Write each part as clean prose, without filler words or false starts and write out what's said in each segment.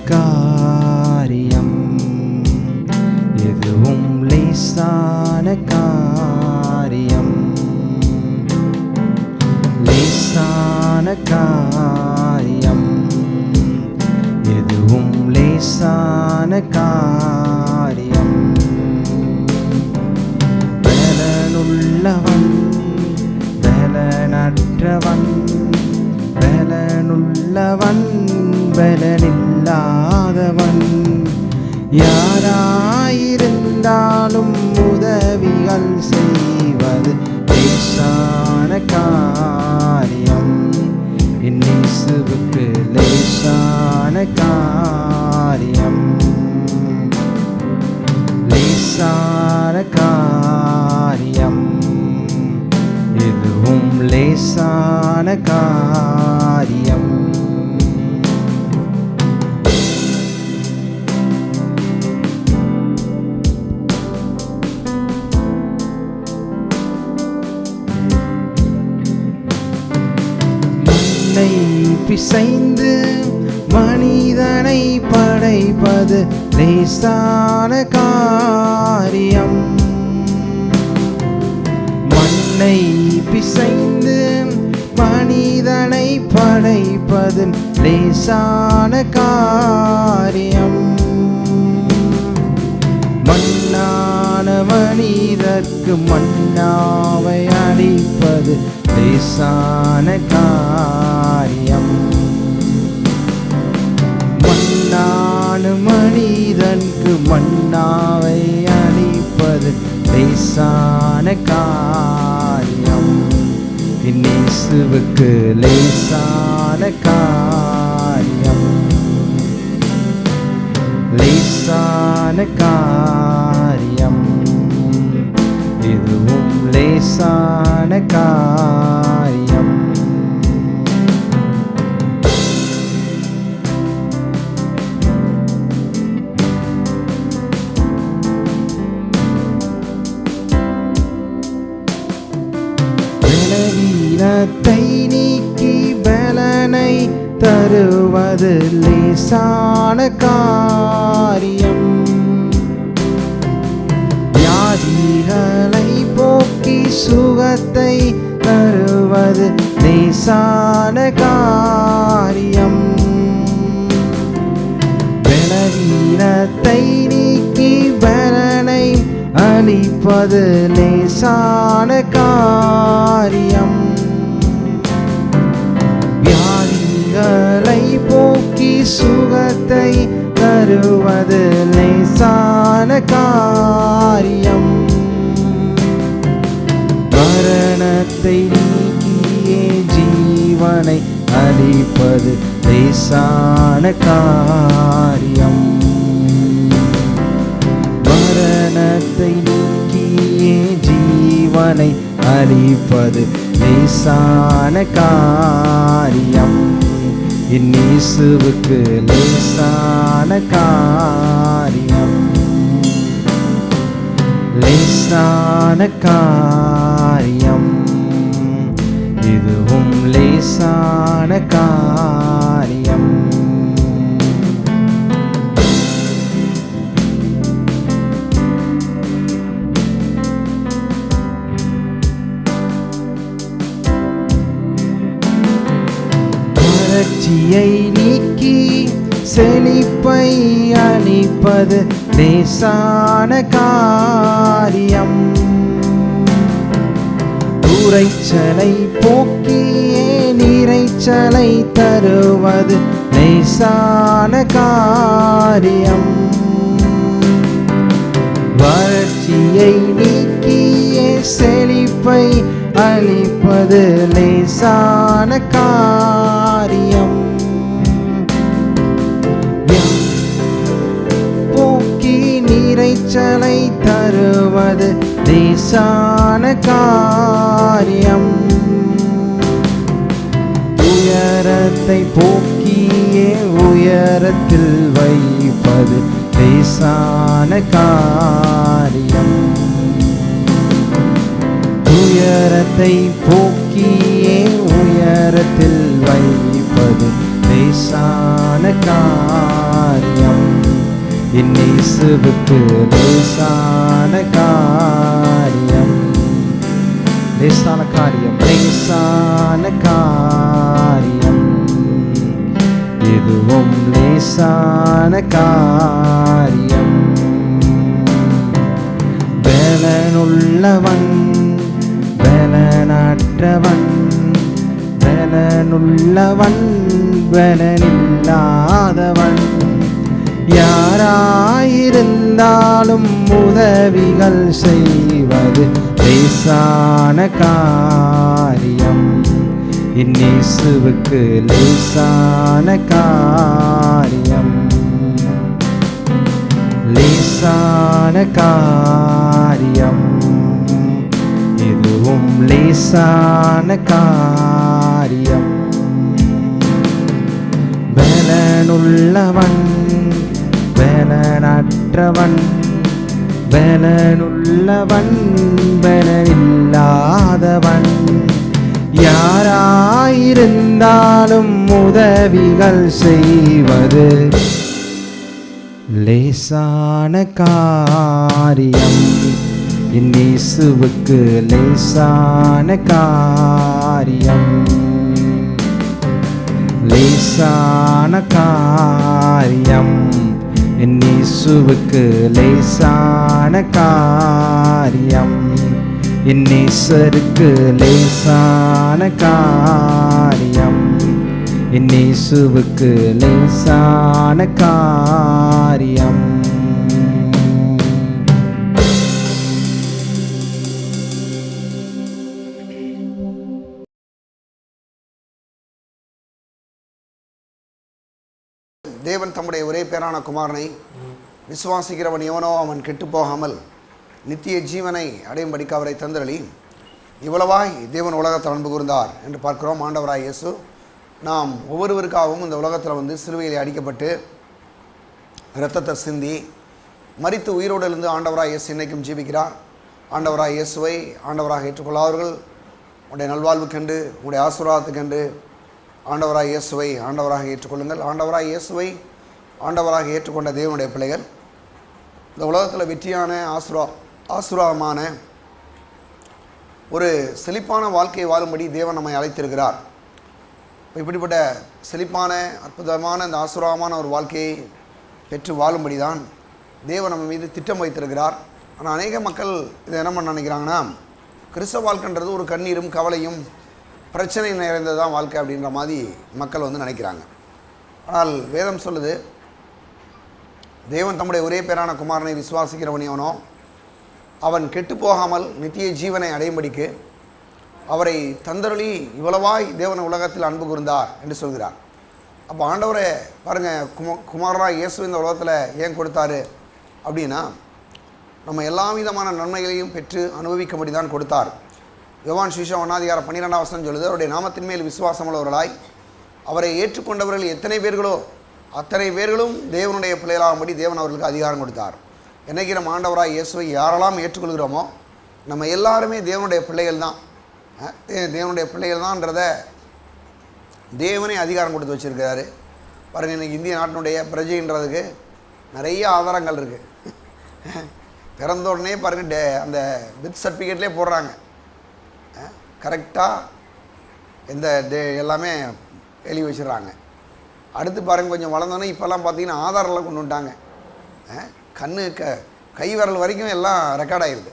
காரியம், எதுவும் லேசான காரியம், லேசான காரியம், எதுவும் லேசான காரியம். பலனுள்ளவன் பலனற்றவன், பலனுள்ளவன் பலனில்லாதவன், யாராயிருந்தாலும் உதவிகள் செய்வது லேசான காரியம். என் இயேசுவுக்கு லேசான காரியம், லேசான காரியம், எதுவும் லேசான காரியம். மண்ணை பிசைந்து மனிதனை படைப்பது லேசான காரியம், மண்ணை பிசைந்து மனிதனை படைப்பது லேசான காரியம். மண்ணான மனிதர்க்கு மண்ணாவை அளிப்பது லேசான காரியம், மண்ணான மனிதனுக்கு மண்ணாவை அளிப்பது லேசான காரியம். என் இயேசுவுக்கு லேசான காரியம், லேசான காரியம், எதுவும் லேசான காரியம். பலவீனத்தை நீக்கி பலனை தருவது லேசான காரியம், வியாதிகளை போக்கி சுகத்தை தருவது லேசான காரியம், பலவீனத்தை நீக்கி பலனை அளிப்பது லேசான காரியம், வியாதிகளை போக்கி சுகத்தை தருவது லேசான காரியம், மரணத்தை நீக்கியே ஜீவனை அளிப்பது லேசான காரியம், மரணத்தை நீக்கியே ஜீவனை அளிப்பது லேசான காரியம். என் இயேசுவுக்கு லேசான காரியம், லேசான காரியம், இதுவும் லேசான காரியம். வறட்சியை நீக்கி செழிப்பை அளிப்பது லேசான காரியம், குறைச்சலை போக்கியே நிறைச்சலை தருவது லேசான காரியம், வறட்சியை நீக்கியே செழிப்பை அளிப்பது லேசான காரியம், போக்கி நிறைச்சலை தருவது லேசான காரியம், உயரத்தை போக்கியே உயரத்தில் வைப்பது லேசான காரியம், உயரத்தை போக்கியே உயரத்தில் வைப்பது லேசான காரியம். என் இயேசுவுக்கு லேசான காரியம். லேசான காரியம், லேசான காரியம், எதுவும் லேசான காரியம். பலனுள்ளவன் பலனற்றவன், பலனுள்ளவன் பலனில்லாதவன், யாராயிருந்தாலும் உதவிகள் செய்வது லேசான காரியம். என் இயேசுவுக்கு லேசான காரியம். லேசான காரியம், இதுவும் லேசான காரியம். பலனுள்ளவன் பலனற்றவன், பலனுள்ளவன் பலனில்லாதவன், யாராயிருந்தாலும் உதவிகள் செய்வது லேசான காரியம். என் இயேசுவுக்கு லேசான காரியம். லேசான காரியம், என் இயேசுவுக்கு லேசான காரியம். என் நேசருக்கு லேசான காரியம். என் இயேசுவுக்கு லேசான காரியம். தேவன் தம்முடைய ஒரே பேரான குமாரனை விசுவாசிக்கிறவன் எவனோ அவன் கெட்டு போகாமல் நித்திய ஜீவனை அடையும்படிக்கு அவரை தந்தரளி இவ்வளவாய் தேவன் உலகத்தில் அன்பு கூர்ந்தார் என்று பார்க்கிறோம். ஆண்டவராய் இயேசு நாம் ஒவ்வொருவருக்காகவும் இந்த உலகத்தில் சிலுவையில் அடிக்கப்பட்டு இரத்தத்தை சிந்தி மரித்து உயிரோடு இருந்து ஆண்டவராய் இயேசு இன்னைக்கும் ஜீவிக்கிறார். ஆண்டவராய் இயேசுவை ஆண்டவராக ஏற்றுக்கொள்ளாதவர்கள் உங்களுடைய நல்வாழ்வுக்கென்று உங்களுடைய ஆசீர்வாதத்துக்கென்று ஆண்டவராய் இயேசுவை ஆண்டவராக ஏற்றுக்கொள்ளுங்கள். ஆண்டவராய் இயேசுவை ஆண்டவராக ஏற்றுக்கொண்ட தேவனுடைய பிள்ளைகள் இந்த உலகத்தில் வெற்றியான ஆசீர்வாதமான ஒரு செழிப்பான வாழ்க்கையை வாழும்படி தேவன் நம்மை அழைத்திருக்கிறார். இப்படிப்பட்ட செழிப்பான அற்புதமான இந்த ஆசீர்வாதமான ஒரு வாழ்க்கையை பெற்று வாழும்படி தான் தேவன் நம்ம மீது திட்டம் வைத்திருக்கிறார். ஆனால் அநேக மக்கள் இதை என்ன பண்ண நினைக்கிறாங்கன்னா, கிறிஸ்தவ வாழ்க்கைன்றது ஒரு கண்ணீரும் கவலையும் பிரச்சனை நிறைந்தது தான் வாழ்க்கை அப்படின்ற மாதிரி மக்கள் நினைக்கிறாங்க. ஆனால் வேதம் சொல்லுது, தேவன் தம்முடைய ஒரே பேரான குமாரனை விசுவாசிக்கிறவன் எவனோ அவன் கெட்டு போகாமல் நித்திய ஜீவனை அடையும்படிக்கு அவரை தந்தருளி இவ்வளவாய் தேவன் உலகத்தில் அன்பு கூர்ந்தார் என்று சொல்கிறார். அப்போ ஆண்டவரை பாருங்கள், குமாரராய் இயேசு இந்த உலகத்தில் ஏன் கொடுத்தாரு அப்படின்னா, நம்ம எல்லா விதமான நன்மைகளையும் பெற்று அனுபவிக்கும்படி தான் கொடுத்தார். யோவான் சுவிசேஷம் 1:12 சொல்லுது, அவருடைய நாமத்தின் மேல் விசுவாசம் உள்ளவர்களாய் அவரை ஏற்றுக்கொண்டவர்கள் எத்தனை பேர்களோ அத்தனை பேர்களும் தேவனுடைய பிள்ளைகளாகும்படி தேவன் அவர்களுக்கு அதிகாரம் கொடுத்தார். என்னைக்கு நம்ம ஆண்டவராய் இயேசுவை யாரெல்லாம் ஏற்றுக்கொள்கிறோமோ நம்ம எல்லாருமே தேவனுடைய பிள்ளைகள் தான். தேவனுடைய பிள்ளைகள் தான்றத தேவனே அதிகாரம் கொடுத்து வச்சுருக்கிறாரு. பாருங்கள், இன்றைக்கி இந்திய நாட்டினுடைய பிரஜைன்றதுக்கு நிறைய ஆதாரங்கள் இருக்குது. பிறந்த உடனே பாருங்கள், அந்த பித் சர்டிஃபிகேட்லேயே போடுறாங்க கரெக்டாக இந்த எல்லாமே எழுதி வச்சிடறாங்க. அடுத்து பாருங்கள், கொஞ்சம் வளர்ந்தோன்னே இப்போல்லாம் பார்த்தீங்கன்னா ஆதாரெல்லாம் கொண்டு வந்துட்டாங்க. கண்ணு கை விரல் வரைக்கும் எல்லாம் ரெக்கார்ட் ஆகிடுது.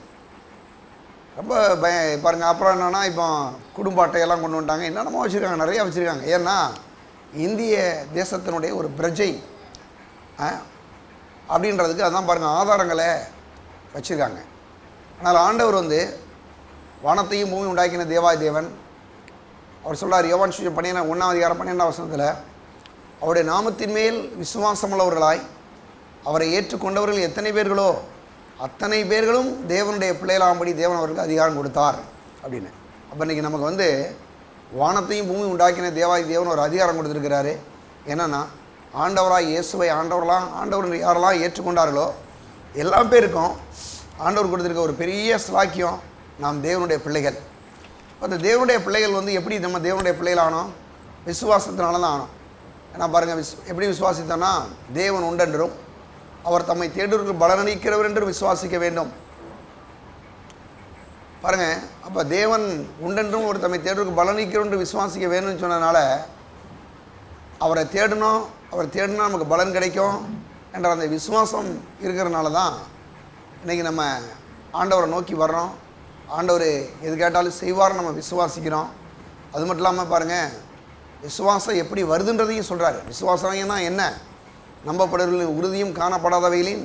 ரொம்ப பாருங்கள். அப்புறம் என்னென்னா, இப்போ குடும்ப அட்டையெல்லாம் கொண்டு வந்துட்டாங்க, என்னென்னமோ வச்சுருக்காங்க, நிறையா வச்சுருக்காங்க. ஏன்னா இந்திய தேசத்தினுடைய ஒரு பிரஜை அப்படின்றதுக்கு அதான் பாருங்கள் ஆதாரங்களை வச்சுருக்காங்க. ஆனால் ஆண்டவர் வானத்தையும் பூமி உண்டாக்கின தேவாய் தேவன் அவர் சொல்கிறார், யோவான் சுவிசேஷம் 1:12 அவருடைய நாமத்தின் மேல் விசுவாசமுள்ளவர்களாய் அவரை ஏற்றுக்கொண்டவர்கள் எத்தனை பேர்களோ அத்தனை பேர்களும் தேவனுடைய பிள்ளைகளாகும்படி தேவன் அவர்களுக்கு அதிகாரம் கொடுத்தார் அப்படின்னு. அப்போ இன்றைக்கி நமக்கு வானத்தையும் பூமி உண்டாக்கின தேவாய் தேவன் ஒரு அதிகாரம் கொடுத்துருக்கிறாரு. என்னென்னா, ஆண்டவராய் இயேசுவை ஆண்டவர் யாரெல்லாம் ஏற்றுக்கொண்டார்களோ எல்லா பேருக்கும் ஆண்டவர் கொடுத்துருக்க ஒரு பெரிய ஸ்லாக்கியம், நாம் தேவனுடைய பிள்ளைகள். அந்த தேவனுடைய பிள்ளைகள் எப்படி நம்ம தேவனுடைய பிள்ளைகள் ஆனோம்? விசுவாசத்தினால தான் ஆனோம். ஏன்னா பாருங்கள், எப்படி விசுவாசித்தோன்னா, தேவன் உண்டென்றும் அவர் தம்மை தேடுவதற்கு பலனளிக்கிறவர் என்று விசுவாசிக்க வேண்டும். பாருங்க, அப்போ தேவன் உண்டென்றும் ஒரு தம்மை தேடுவதற்கு பலனளிக்கிறவர் என்று விசுவாசிக்க வேணும்னு சொன்னதுனால அவரை தேடணும், அவரை தேடினா நமக்கு பலன் கிடைக்கும் என்ற அந்த விசுவாசம் இருக்கிறதுனால தான் இன்றைக்கி நம்ம ஆண்டவரை நோக்கி வர்றோம். ஆண்டவர் எது கேட்டாலும் செய்வார்னு நம்ம விசுவாசிக்கிறோம். அது மட்டும் இல்லாமல் பாருங்கள், விசுவாசம் எப்படி வருதுன்றதையும் சொல்கிறாரு. விசுவாசம்னா என்ன? நம்பப்படுவதில் உறுதியும் காணப்படாதவைகளின்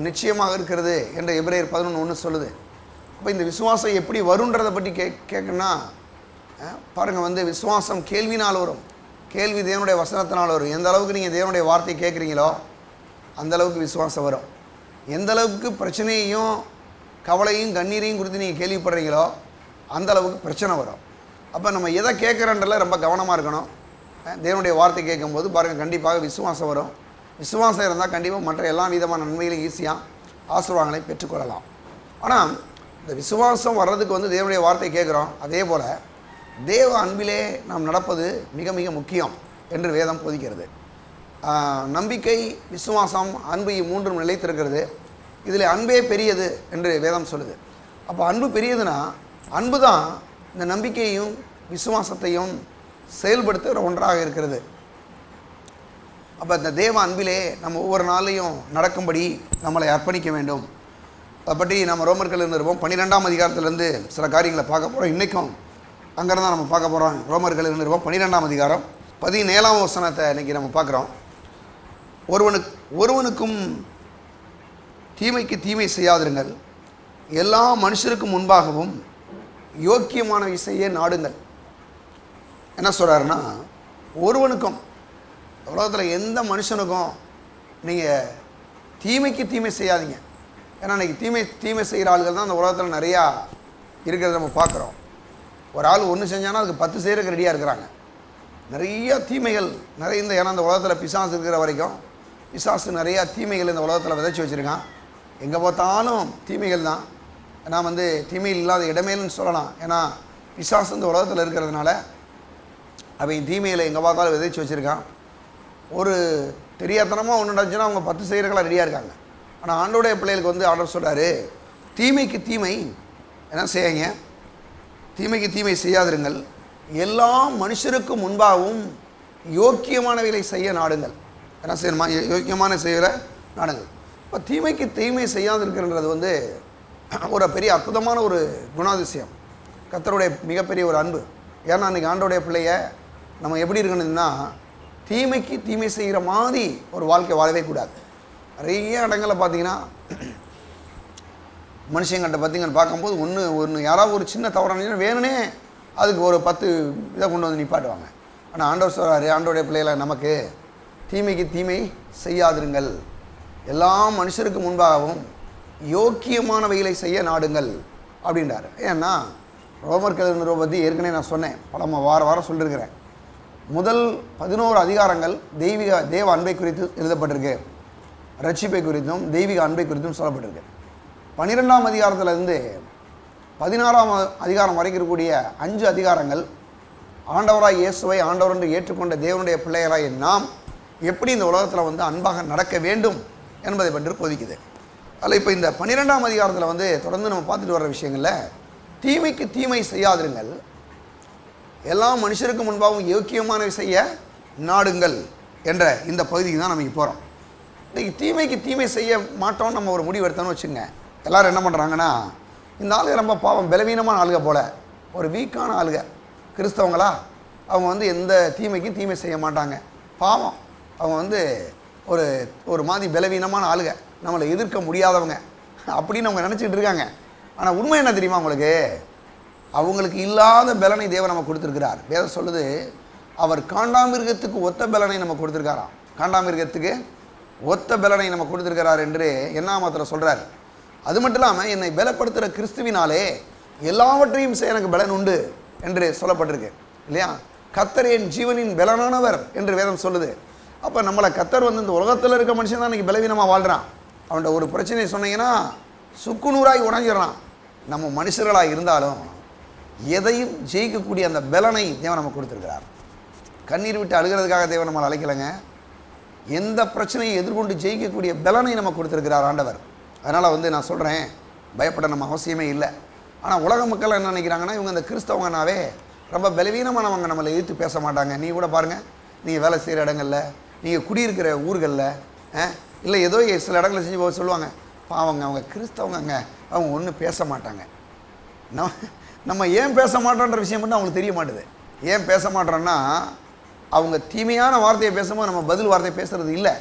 நிச்சயமாக இருக்கிறது என்ற எபிரேயர் 11:1 சொல்லுது. அப்போ இந்த விசுவாசம் எப்படி வருன்றதை பற்றி கேட்கணுன்னா பாருங்கள், விசுவாசம் கேள்வினால் வரும். கேள்வி தேவனுடைய வசனத்தினால் வரும். எந்த அளவுக்கு நீங்கள் தேவனுடைய வார்த்தையை கேட்குறீங்களோ அந்த அளவுக்கு விசுவாசம் வரும். எந்த அளவுக்கு பிரச்சனையையும் கவலையும் கண்ணீரையும் குறித்து நீங்கள் கேள்விப்படுறீங்களோ அந்த அளவுக்கு பிரச்சனை வரும். அப்போ நம்ம எதை கேட்குறன்றல ரொம்ப கவனமாக இருக்கணும். தேவனுடைய வார்த்தை கேட்கும்போது பாருங்கள், கண்டிப்பாக விசுவாசம் வரும். விசுவாசம் இருந்தால் கண்டிப்பாக மற்ற எல்லா விதமான நன்மைகளையும் ஈஸியாக ஆசீர்வாதங்களை பெற்றுக்கொள்ளலாம். ஆனால் இந்த விசுவாசம் வர்றதுக்கு தேவனுடைய வார்த்தை கேட்குறோம். அதே போல் தேவ அன்பிலே நாம் நடப்பது மிக மிக முக்கியம் என்று வேதம் போதிக்கிறது. நம்பிக்கை, விசுவாசம், அன்பு மூன்றும் நிலைத்திருக்கிறது. இதில் அன்பே பெரியது என்று வேதம் சொல்லுது. அப்போ அன்பு பெரியதுன்னா அன்பு தான் இந்த நம்பிக்கையையும் விசுவாசத்தையும் செயல்படுத்துகிற ஒன்றாக இருக்கிறது. அப்போ இந்த தேவ அன்பிலே நம்ம ஒவ்வொரு நாளையும் நடக்கும்படி நம்மளை அர்ப்பணிக்க வேண்டும். அதை பற்றி நம்ம ரோமர்கள் இருப்போம் 12ஆம் அதிகாரத்திலேருந்து சில காரியங்களை பார்க்க போகிறோம். இன்றைக்கும் அங்கேருந்து நம்ம பார்க்க போகிறோம். ரோமர்கள் இருப்போம் 12ஆம் அதிகாரம் 17ஆம் வசனத்தை இன்றைக்கி நம்ம பார்க்குறோம். ஒருவனுக்கும் தீமைக்கு தீமை செய்யாதிருங்கள், எல்லா மனுஷருக்கும் முன்பாகவும் யோக்கியமான விஷய நாடுங்கள். என்ன சொல்கிறாருன்னா, ஒருவனுக்கும், உலகத்தில் எந்த மனுஷனுக்கும் நீங்கள் தீமைக்கு தீமை செய்யாதீங்க. ஏன்னா இன்றைக்கி தீமை செய்கிற ஆளுகள் தான் அந்த உலகத்தில் நிறையா இருக்கிறத நம்ம பார்க்குறோம். ஒரு ஆள் ஒன்று செஞ்சானா அதுக்கு 10 செய்கிறதுக்கு ரெடியாக இருக்கிறாங்க. நிறைய தீமைகள் நிறைந்த, ஏன்னா இந்த உலகத்தில் பிசாசு இருக்கிற வரைக்கும் பிசாசு நிறையா தீமைகள் இந்த உலகத்தில் விதைச்சி வச்சுருக்கான். எங்கே பார்த்தாலும் தீமைகள் தான். ஏன்னா தீமைகள் இல்லாத இடமேன்னு சொல்லலாம். ஏன்னா பிசாசு இந்த உலகத்தில் இருக்கிறதுனால அவன் தீமைகளை எங்கே பார்த்தாலும் விதைச்சி வச்சுருக்கான். ஒரு தெரியாதனமாக ஒன்று நடந்துச்சுன்னா அவங்க 10 செய்கிறக்கெல்லாம் ரெடியாக இருக்காங்க. ஆனால் ஆண்டோடைய பிள்ளைகளுக்கு ஆர்டர் சொல்கிறாரு, தீமைக்கு தீமை என்ன செய்யுங்க, தீமைக்கு தீமை செய்யாதிருங்கள், எல்லா மனுஷருக்கும் முன்பாகவும் யோக்கியமானவைகளை செய்ய நாடுங்கள். என்ன செய்யணுமா? யோக்கியமான செய்கிற நாடுங்கள். இப்போ தீமைக்கு தீமை செய்யாதிருக்கிறது ஒரு பெரிய அற்புதமான ஒரு குணாதிசயம், கர்த்தருடைய மிகப்பெரிய ஒரு அன்பு. ஏன்னா அன்றைக்கி ஆண்டோடைய பிள்ளைய நம்ம எப்படி இருக்கணும்னா, தீமைக்கு தீமை செய்கிற மாதிரி ஒரு வாழ்க்கை வாழவே கூடாது. நிறைய இடங்களில் பார்த்தீங்கன்னா மனுஷங்கிட்ட பார்த்தீங்கன்னு பார்க்கும்போது ஒன்று யாராவது ஒரு சின்ன தவறான வேணுனே அதுக்கு ஒரு 10 இதை கொண்டு நிப்பாட்டுவாங்க. ஆனால் ஆண்டவர் சொல்கிறாரு, ஆண்டோடைய பிள்ளைகளை நமக்கு தீமைக்கு தீமை செய்யாதிருங்கள், எல்லா மனுஷருக்கு முன்பாகவும் யோக்கியமானவைகளை செய்ய நாடுங்கள் அப்படின்றாரு. ஏன்னா ரோமர்கள் பற்றி ஏற்கனவே நான் சொன்னேன், வாரம் சொல்லியிருக்கிறேன். முதல் 11 அதிகாரங்கள் தேவ அன்பை குறித்து எழுதப்பட்டிருக்கு, ரட்சிப்பை குறித்தும் தெய்வீக அன்பை குறித்தும் சொல்லப்பட்டிருக்கு. 12ஆம் அதிகாரத்திலிருந்து 16ஆம் அதிகாரம் வரைக்கும் இருக்கக்கூடிய 5 அதிகாரங்கள் ஆண்டவராய் இயேசுவை ஆண்டவர் என்று ஏற்றுக்கொண்ட தேவனுடைய பிள்ளைகளாய் நாம் எப்படி இந்த உலகத்தில் அன்பாக நடக்க வேண்டும் என்பதை பற்றி போதிக்குது. அதில் இப்போ இந்த 12ஆம் அதிகாரத்தில் தொடர்ந்து நம்ம பார்த்துட்டு வர்ற விஷயங்களில் தீமைக்கு தீமை செய்யாதிருங்கள், எல்லா மனுஷருக்கு முன்பாகவும் யோக்கியமான செய்ய நாடுங்கள் என்ற இந்த பகுதிக்கு தான் நம்ம போகிறோம். இன்றைக்கி தீமைக்கு தீமை செய்ய மாட்டோம்னு நம்ம ஒரு முடிவு எடுத்தோன்னு வச்சுங்க. எல்லோரும் என்ன பண்ணுறாங்கன்னா, இந்த ஆளுக ரொம்ப பாவம் பலவீனமான ஆளுக போல், ஒரு வீக்கான ஆளுக கிறிஸ்தவங்களா, அவங்க எந்த தீமைக்கும் தீமை செய்ய மாட்டாங்க, பாவம் அவங்க ஒரு மாதிரி பலவீனமான ஆளுக, நம்மளை எதிர்க்க முடியாதவங்க அப்படின்னு அவங்க நினச்சிக்கிட்டு இருக்காங்க. ஆனால் உண்மை என்ன தெரியுமா உங்களுக்கு? அவங்களுக்கு இல்லாத பலனை தேவன் நம்ம கொடுத்துருக்கிறார். வேதம் சொல்லுது, அவர் காண்டாமிருகத்துக்கு ஒத்த பலனை நம்ம கொடுத்துருக்காராம். காண்டாமிருகத்துக்கு ஒத்த பலனை நம்ம கொடுத்துருக்கிறார் என்று என்னாமத்தில் சொல்கிறார். அது மட்டும் இல்லாமல் என்னை பலப்படுத்துகிற கிறிஸ்துவினாலே எல்லாவற்றையும் செய்ய எனக்கு பலன் உண்டு என்று சொல்லப்பட்டிருக்கு இல்லையா? கர்த்தர் என் ஜீவனின் பலனானவர் என்று வேதம் சொல்லுது. அப்போ நம்மளை கர்த்தர் இந்த உலகத்தில் இருக்க மனுஷன் தான் இன்றைக்கி பலவீனமாக வாழ்கிறான். அவன்கிட்ட ஒரு பிரச்சனையை சொன்னீங்கன்னா சுக்குநூறாய் உடைஞ்சிடறான். நம்ம மனுஷர்களாக இருந்தாலும் எதையும் ஜெயிக்கக்கூடிய அந்த பலனை தேவன் நம்ம கொடுத்துருக்கிறார். கண்ணீர் விட்டு அழுகிறதுக்காக தேவன் நம்மளை அழைக்கலைங்க. எந்த பிரச்சனையை எதிர்கொண்டு ஜெயிக்கக்கூடிய பலனை நமக்கு கொடுத்துருக்கிறார் ஆண்டவர். அதனால் வந்து நான் சொல்கிறேன், பயப்பட நம்ம அவசியமே இல்லை. ஆனால் உலக மக்கள் என்ன நினைக்கிறாங்கன்னா, இவங்க இந்த கிறிஸ்தவங்கனாவே ரொம்ப பலவீனமானவங்க, நம்மளை எதிர்த்து பேச மாட்டாங்க. நீங்கள் கூட பாருங்கள், நீங்கள் வேலை செய்கிற இடங்களில், நீங்கள் குடியிருக்கிற ஊர்களில், இல்லை ஏதோ சில இடங்களில் செஞ்சு போக சொல்லுவாங்க, பாவங்க அவங்க கிறிஸ்தவங்க, அவங்க ஒன்றும் பேச மாட்டாங்க. நம்ம ஏன் பேச மாட்டோன்ற விஷயம் மட்டும் அவங்களுக்கு தெரிய மாட்டுது. ஏன் பேச மாட்டோன்னா, அவங்க தீமையான வார்த்தையை பேசும்போது நம்ம பதில் வார்த்தையை பேசுகிறது இல்லை.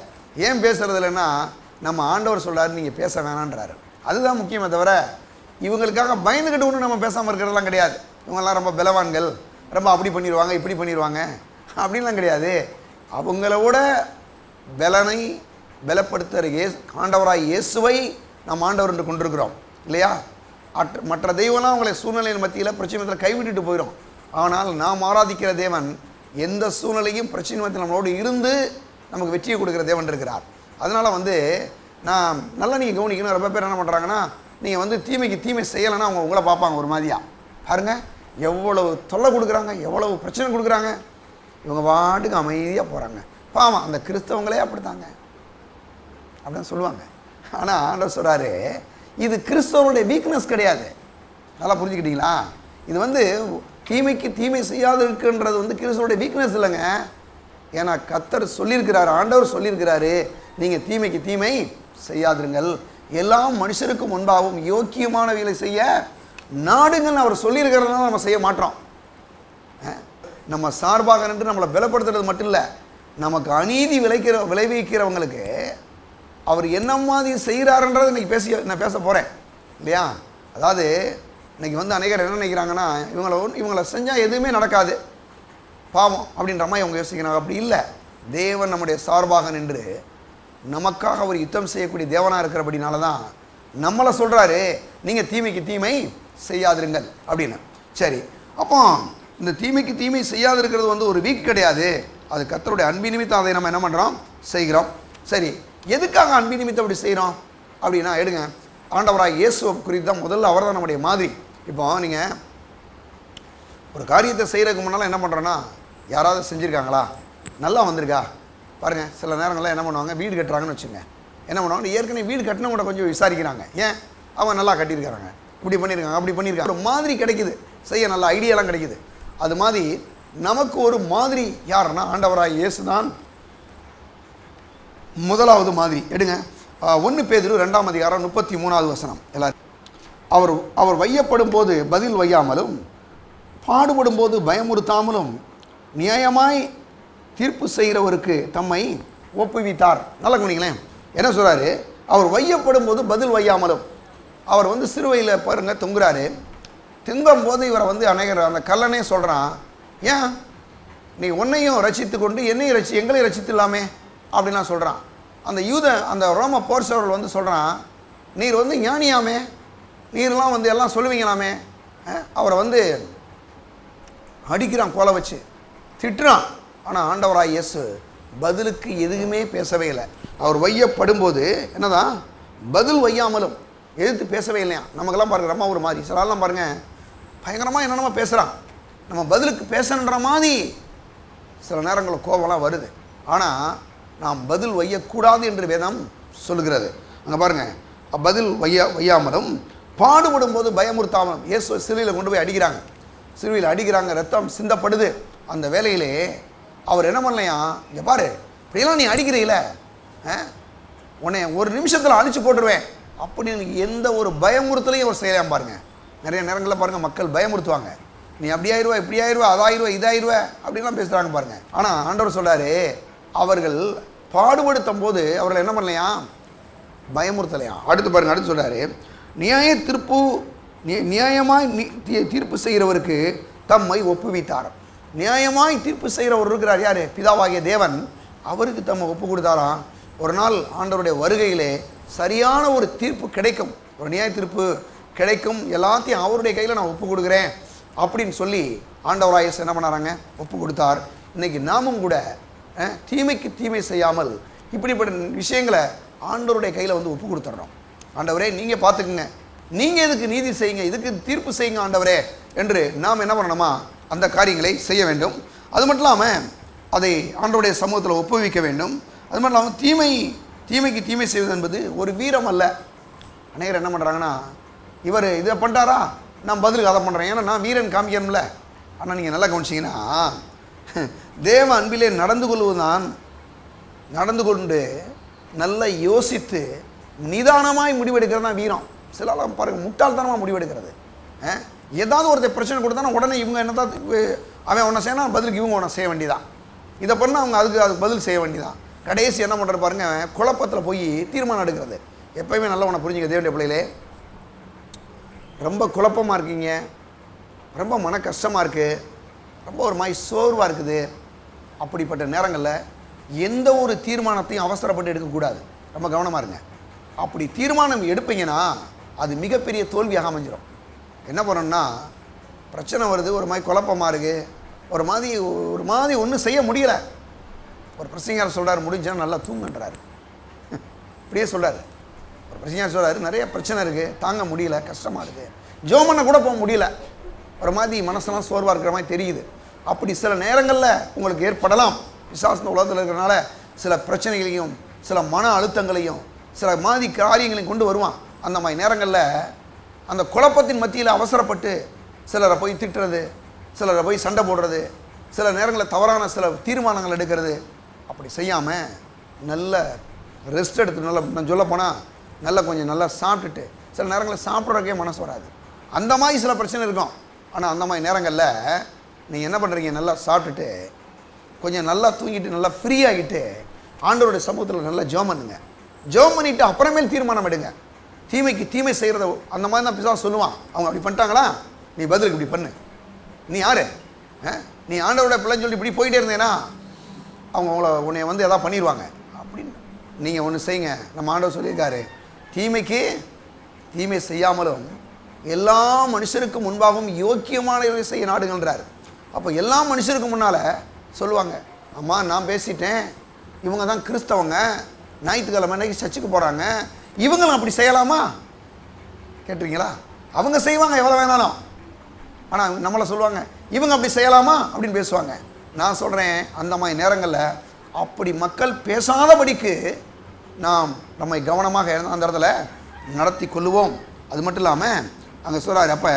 ஏன் பேசுகிறது இல்லைன்னா, நம்ம ஆண்டவர் சொல்கிறாரு நீங்கள் பேச வேணான்றாரு. அதுதான் முக்கியமே தவிர, இவங்களுக்காக பயந்துக்கிட்டு ஒன்று நம்ம பேசாமல் இருக்கிறதெல்லாம் கிடையாது. இவங்கெல்லாம் ரொம்ப பலவான்கள், ரொம்ப அப்படி பண்ணிடுவாங்க இப்படி பண்ணிடுவாங்க அப்படின்லாம் கிடையாது. அவங்களோட பலனை பலப்படுத்துகிற ஆண்டவராய் இயேசுவை நாம் ஆண்டவர் என்று கொண்டிருக்கிறோம் இல்லையா? மற்ற தெய்வம்லாம் அவங்களை சூழ்நிலையின் மத்தியில் பிரச்சனை கைவிட்டுட்டு போயிடும். ஆனால் நாம் ஆராதிக்கிற தேவன் எந்த சூழ்நிலையும் பிரச்சனை மத்தியில் நம்மளோடு இருந்து நமக்கு வெற்றியை கொடுக்குற தேவன் இருக்கிறார். அதனால் வந்து நான் நல்லா நீங்கள் கவனிக்கணும். ரொம்ப பேர் என்ன பண்ணுறாங்கன்னா, நீங்கள் வந்து தீமைக்கு தீமை செய்யலைன்னா அவங்க உங்களை பார்ப்பாங்க ஒரு மாதிரியா. பாருங்கள் எவ்வளவு தொல்லை கொடுக்குறாங்க, எவ்வளவு பிரச்சனை கொடுக்குறாங்க, இவங்க பாட்டுக்கு அமைதியாக போகிறாங்க. பாவம் அந்த கிறிஸ்தவங்களே அப்படித்தாங்க அப்படின்னு சொல்லுவாங்க. ஆனால் ஆண்டவர் சொல்கிறாரு, இது கிறிஸ்தவனுடைய வீக்னஸ் கிடையாது. நல்லா புரிஞ்சுக்கிட்டீங்களா? இது வந்து தீமைக்கு தீமை செய்யாது இருக்குன்றது வந்து கிறிஸ்தவனுடைய வீக்னஸ் இல்லைங்க. ஏன்னா கர்த்தர் சொல்லியிருக்கிறாரு, ஆண்டவர் சொல்லியிருக்கிறாரு, நீங்கள் தீமைக்கு தீமை செய்யாதிருங்கள், எல்லாம் மனுஷருக்கு முன்பாகவும் யோக்கியமான வேலை செய்ய நாடுங்கள்னு அவர் சொல்லியிருக்கிறதுனால நம்ம செய்ய மாட்டோம். நம்ம சார்பாக நின்று நம்மளை பலப்படுத்துறது மட்டும் இல்லை, நமக்கு அநீதி விளைவிக்கிறவங்களுக்கு அவர் என்ன மாதிரி செய்கிறாருன்றது இன்றைக்கி நான் பேச போகிறேன் இல்லையா? அதாவது இன்றைக்கி வந்து அநேகர் என்ன நினைக்கிறாங்கன்னா, இவங்களை செஞ்சால் எதுவுமே நடக்காது பாவம் அப்படின்ற மாதிரி இவங்க யோசிக்கிறாங்க. அப்படி இல்லை. தேவன் நம்முடைய சார்பாக நின்று நமக்காக அவர் யுத்தம் செய்யக்கூடிய தேவனாக இருக்கிறபடினால தான் நம்மளை சொல்கிறாரு, நீங்கள் தீமைக்கு தீமை செய்யாதிருங்கள் அப்படின்னு. சரி, அப்போ இந்த தீமைக்கு தீமை செய்யாதிருக்கிறது வந்து ஒரு வீக் கிடையாது. அது கர்த்தருடைய அன்பின் நிமித்தம் அதை நம்ம என்ன பண்ணுறோம், செய்கிறோம். சரி, எதுக்காக அன்பின் நிமித்தம் அப்படி செய்கிறோம் அப்படின்னா, எடுங்க ஆண்டவராக இயேசுவை குறித்து தான் முதல்ல அவர் தான் நம்முடைய மாதிரி. இப்போ நீங்கள் ஒரு காரியத்தை செய்கிறதுக்கு முன்னால் என்ன பண்ணுறோன்னா, யாராவது செஞ்சுருக்காங்களா, நல்லா வந்திருக்கா பாருங்கள். சில நேரங்களில் என்ன பண்ணுவாங்க, வீடு கட்டுறாங்கன்னு வச்சுங்க, என்ன பண்ணுவாங்க, ஏற்கனவே வீடு கட்டினவங்க கூட கொஞ்சம் விசாரிக்கிறாங்க, ஏன் அவங்க நல்லா கட்டியிருக்காங்க, இப்படி பண்ணியிருக்காங்க அப்படி பண்ணியிருக்காங்க, ஒரு மாதிரி கிடைக்குது, செய்ய நல்ல ஐடியாலாம் கிடைக்குது. அது மாதிரி நமக்கு ஒரு மாதிரி யாருன்னா ஆண்டவராக இயேசு தான் முதலாவது மாதிரி. எடுங்க 1 பேதுரு 2ஆம் அதிகாரம் 33வது வசனம். எல்லாரும், அவர் வையப்படும் போது பதில் வையாமலும் பாடுபடும் போது பயமுறுத்தாமலும் நியாயமாய் தீர்ப்பு செய்கிறவருக்கு தம்மை ஒப்புவித்தார். நல்லா கவனிங்களேன், என்ன சொல்கிறாரு, அவர் வையப்படும் போது பதில் வையாமலும். அவர் வந்து சிறுவையில் பாருங்க தொங்குறாரு, திங்கும் போது இவரை வந்து அநேகர் அந்த கல்லனே சொல்கிறான், ஏன் நீ உன்னையும் ரசித்து கொண்டு என்னையும் எங்களையும் ரசித்துலாமே அப்படின்லாம் சொல்கிறான். அந்த ரோம போர்ச்சவர்கள் வந்து சொல்கிறான், நீர் வந்து ஞானியாமே, நீர்லாம் வந்து எல்லாம் சொல்லுவீங்களாமே. அவரை வந்து அடிக்கிறான், கோலை வச்சு திட்டுறான். ஆனால் ஆண்டவராய் இயேசு பதிலுக்கு எதுவுமே பேசவே இல்லை. அவர் வையப்படும்போது என்னதான் பதில் வையாமலும் எதிர்த்து பேசவே இல்லையா. நமக்கெல்லாம் பாருங்கள் ரொம்ப ஒரு மாதிரி, சிலலாம் பாருங்கள் பயங்கரமாக என்னென்னமோ பேசுகிறான், நம்ம பதிலுக்கு பேசணுன்ற மாதிரி சில நேரங்களில் கோபம்லாம் வருது. ஆனால் நாம் பதில் வையக்கூடாது என்று வேதம் சொல்லுகிறது. அங்கே பாருங்கள், பதில் வையாமலும் பாடுபடும் போது பயமுறுத்தாமலும். இயேசு சிலுவையில் கொண்டு போய் அடிக்கிறாங்க, சிலுவையில் அடிக்கிறாங்க, ரத்தம் சிந்தப்படுது. அந்த வேலையிலே அவர் என்ன பண்ணலையா, இங்கே பாரு இப்படியெல்லாம் நீ அடிக்கிறீங்கள, உன்னை ஒரு நிமிஷத்தில் அழிச்சு போட்டுருவேன் அப்படின்னு எந்த ஒரு பயமுறுத்தலையும் அவர் செய்யலாம். பாருங்கள், நிறைய நேரங்களில் பாருங்கள் மக்கள் பயமுறுத்துவாங்க, நீ அப்படி ஆயிடுவா இப்படி ஆயிடுவா அதாயிடுவா இதாயிடுவா அப்படின்லாம் பேசுகிறாங்க பாருங்கள். ஆனால் ஆண்டவர் சொல்கிறாரு, அவர்கள் பாடுபடுத்தும் போது அவர்கள் என்ன பண்ணலையா, பயமுறுத்தலையா. அடுத்து பாருங்கள், அடுத்து சொல்கிறாரு, நியாயமாய் தீர்ப்பு செய்கிறவருக்கு தம்மை ஒப்புவித்தார். நியாயமாய் தீர்ப்பு செய்கிறவர் இருக்கிறார், யார், பிதாவாகிய தேவன், அவருக்கு தம்மை ஒப்பு கொடுத்தாராம். ஒரு நாள் ஆண்டவருடைய வருகையிலே சரியான ஒரு தீர்ப்பு கிடைக்கும், ஒரு நியாய தீர்ப்பு கிடைக்கும், எல்லாத்தையும் அவருடைய கையில் நான் ஒப்பு கொடுக்குறேன் அப்படின்னு சொல்லி ஆண்டவராக இயேசு என்ன பண்ணாராங்க, ஒப்பு கொடுத்தார். இன்றைக்கி நாமும் கூட தீமைக்கு தீமை செய்யாமல் இப்படிப்பட்ட விஷயங்களை ஆண்டவருடைய கையில் வந்து ஒப்பு கொடுத்துட்றோம். ஆண்டவரே நீங்கள் பார்த்துக்குங்க, நீங்கள் இதுக்கு நீதி செய்யுங்க, இதுக்கு தீர்ப்பு செய்யுங்க ஆண்டவரே என்று நாம் என்ன பண்ணணுமா, அந்த காரியங்களை செய்ய வேண்டும். அது மட்டும் இல்லாமல் அதை ஆண்டவருடைய சமூகத்தில் ஒப்புவிக்க வேண்டும். அது மட்டும் இல்லாமல் தீமைக்கு தீமை செய்வது என்பது ஒரு வீரம் அல்ல. அநேகர் என்ன பண்ணுறாங்கன்னா, இவர் இதை பண்ணிட்டாரா, நான் பதிலுக்கு அதை பண்ணுறேன், ஏன்னா நான் வீரன் காமிக்கணும்ல. ஆனால் நீங்கள் நல்லா கவனிச்சிங்கன்னா, தேவ அன்பிலே நடந்து கொண்டு நல்லா யோசித்து நிதானமாய் முடிவெடுக்கிறது தான் வீரம். சிலலாம் பாருங்கள் முட்டாள்தனமாக முடிவெடுக்கிறது. ஏதாவது ஒருத்தர் பிரச்சனை கொடுத்தானா உடனே இவங்க என்ன தான் அவன் ஒன்றை செய்யணும், பதிலுக்கு இவங்க ஒன்றை செய்ய வேண்டியதான். இதை பண்ணால் அவங்க அதுக்கு பதில் செய்ய வேண்டியதான். கடைசி என்ன பண்ணுறது பாருங்கள், குழப்பத்தில் போய் தீர்மானம் எடுக்கிறது. எப்போயுமே நல்லா ஒன்று புரிஞ்சுக்க தேவனுடைய பிள்ளைகளே, ரொம்ப குழப்பமாக இருக்கீங்க, ரொம்ப மன கஷ்டமாக இருக்குது, ரொம்ப ஒரு மாதிரி சோர்வாக இருக்குது, அப்படிப்பட்ட நேரங்களில் எந்த ஒரு தீர்மானத்தையும் அவசரப்பட்டு எடுக்கக்கூடாது. ரொம்ப கவனமாக இருங்க. அப்படி தீர்மானம் எடுப்பீங்கன்னா அது மிகப்பெரிய தோல்வியாக அமைஞ்சிடும். என்ன பண்ணணும்னா, பிரச்சனை வருது, ஒரு மாதிரி குழப்பமாக இருக்குது, ஒரு மாதிரி ஒன்றும் செய்ய முடியலை. ஒரு பிரசங்கியார் சொல்கிறார், முடிஞ்சால் நல்லா தூங்குன்றாரு. இப்படியே சொல்கிறார். ஒரு பிரசங்கியார் சொல்கிறாரு, நிறைய பிரச்சனை இருக்குது, தாங்க முடியல, கஷ்டமாக இருக்குது, ஜெபம் பண்ண கூட போக முடியல, ஒரு மாதிரி மனசெல்லாம் சோர்வாக இருக்கிற மாதிரி தெரியுது. அப்படி சில நேரங்களில் உங்களுக்கு ஏற்படலாம். பிசாசு உலகத்தில் இருக்கிறனால சில பிரச்சனைகளையும் சில மன அழுத்தங்களையும் சில மாதிரி காரியங்களையும் கொண்டு வருவான். அந்த மாதிரி நேரங்களில் அந்த குழப்பத்தின் மத்தியில் அவசரப்பட்டு சிலரை போய் திட்டுறது, சிலரை போய் சண்டை போடுறது, சில நேரங்களில் தவறான சில தீர்மானங்கள் எடுக்கிறது. அப்படி செய்யாமல் நல்ல ரெஸ்ட் எடுத்து, நல்லா நான் சொல்ல போனால் நல்லா கொஞ்சம் நல்லா சாப்பிட்டுட்டு, சில நேரங்களில் சாப்பிட்றதுக்கே மனசு வராது, அந்த மாதிரி சில பிரச்சனை இருக்கும். ஆனால் அந்த மாதிரி நேரங்களில் நீங்கள் என்ன பண்ணுறீங்க, நல்லா சாப்பிட்டுட்டு கொஞ்சம் நல்லா தூங்கிட்டு நல்லா ஃப்ரீ ஆகிட்டு ஆண்டவருடைய சமூகத்தில் நல்லா ஜெபம் பண்ணுங்க. ஜெபம் பண்ணிவிட்டு அப்புறமேல் தீர்மானம் எடுங்க. தீமைக்கு தீமை செய்கிறத அந்த மாதிரி தான் பிசாசு சொல்லுவான். அவங்க அப்படி பண்ணிட்டாங்களா, நீ பதிலுக்கு இப்படி பண்ணு, நீ யார், நீ ஆண்டவருடைய பிள்ளைன்னு சொல்லி இப்படி போயிட்டே இருந்தேன்னா அவங்க உன்னை வந்து எதாவது பண்ணிடுவாங்க அப்படின்னு. நீங்கள் ஒன்று செய்யுங்க. நம்ம ஆண்டவர் சொல்லியிருக்காரு, தீமைக்கு தீமை செய்யாமலும் எல்லா மனுஷருக்கும் முன்பாகவும் யோக்கியமான செய்ய நாடுங்கள்ன்றார். அப்போ எல்லா மனுஷருக்கும் முன்னால் சொல்லுவாங்க, அம்மா நான் பேசிட்டேன், இவங்க தான் கிறிஸ்தவங்க, ஞாயிற்றுக்கிழமை அன்னைக்கு சர்ச்சுக்கு போகிறாங்க, இவங்களும் அப்படி செய்யலாமா கேட்டிருக்கீங்களா? அவங்க செய்வாங்க எவ்வளோ வேணாலும். ஆனால் நம்மளை சொல்லுவாங்க, இவங்க அப்படி செய்யலாமா அப்படின்னு பேசுவாங்க. நான் சொல்கிறேன், அந்த மாதிரி நேரங்களில் அப்படி மக்கள் பேசாதபடிக்கு நாம் நம்மை கவனமாக அந்த இடத்துல நடத்தி கொள்ளுவோம். அது மட்டும் இல்லாமல் அங்கே சொல்கிறார், அப்போ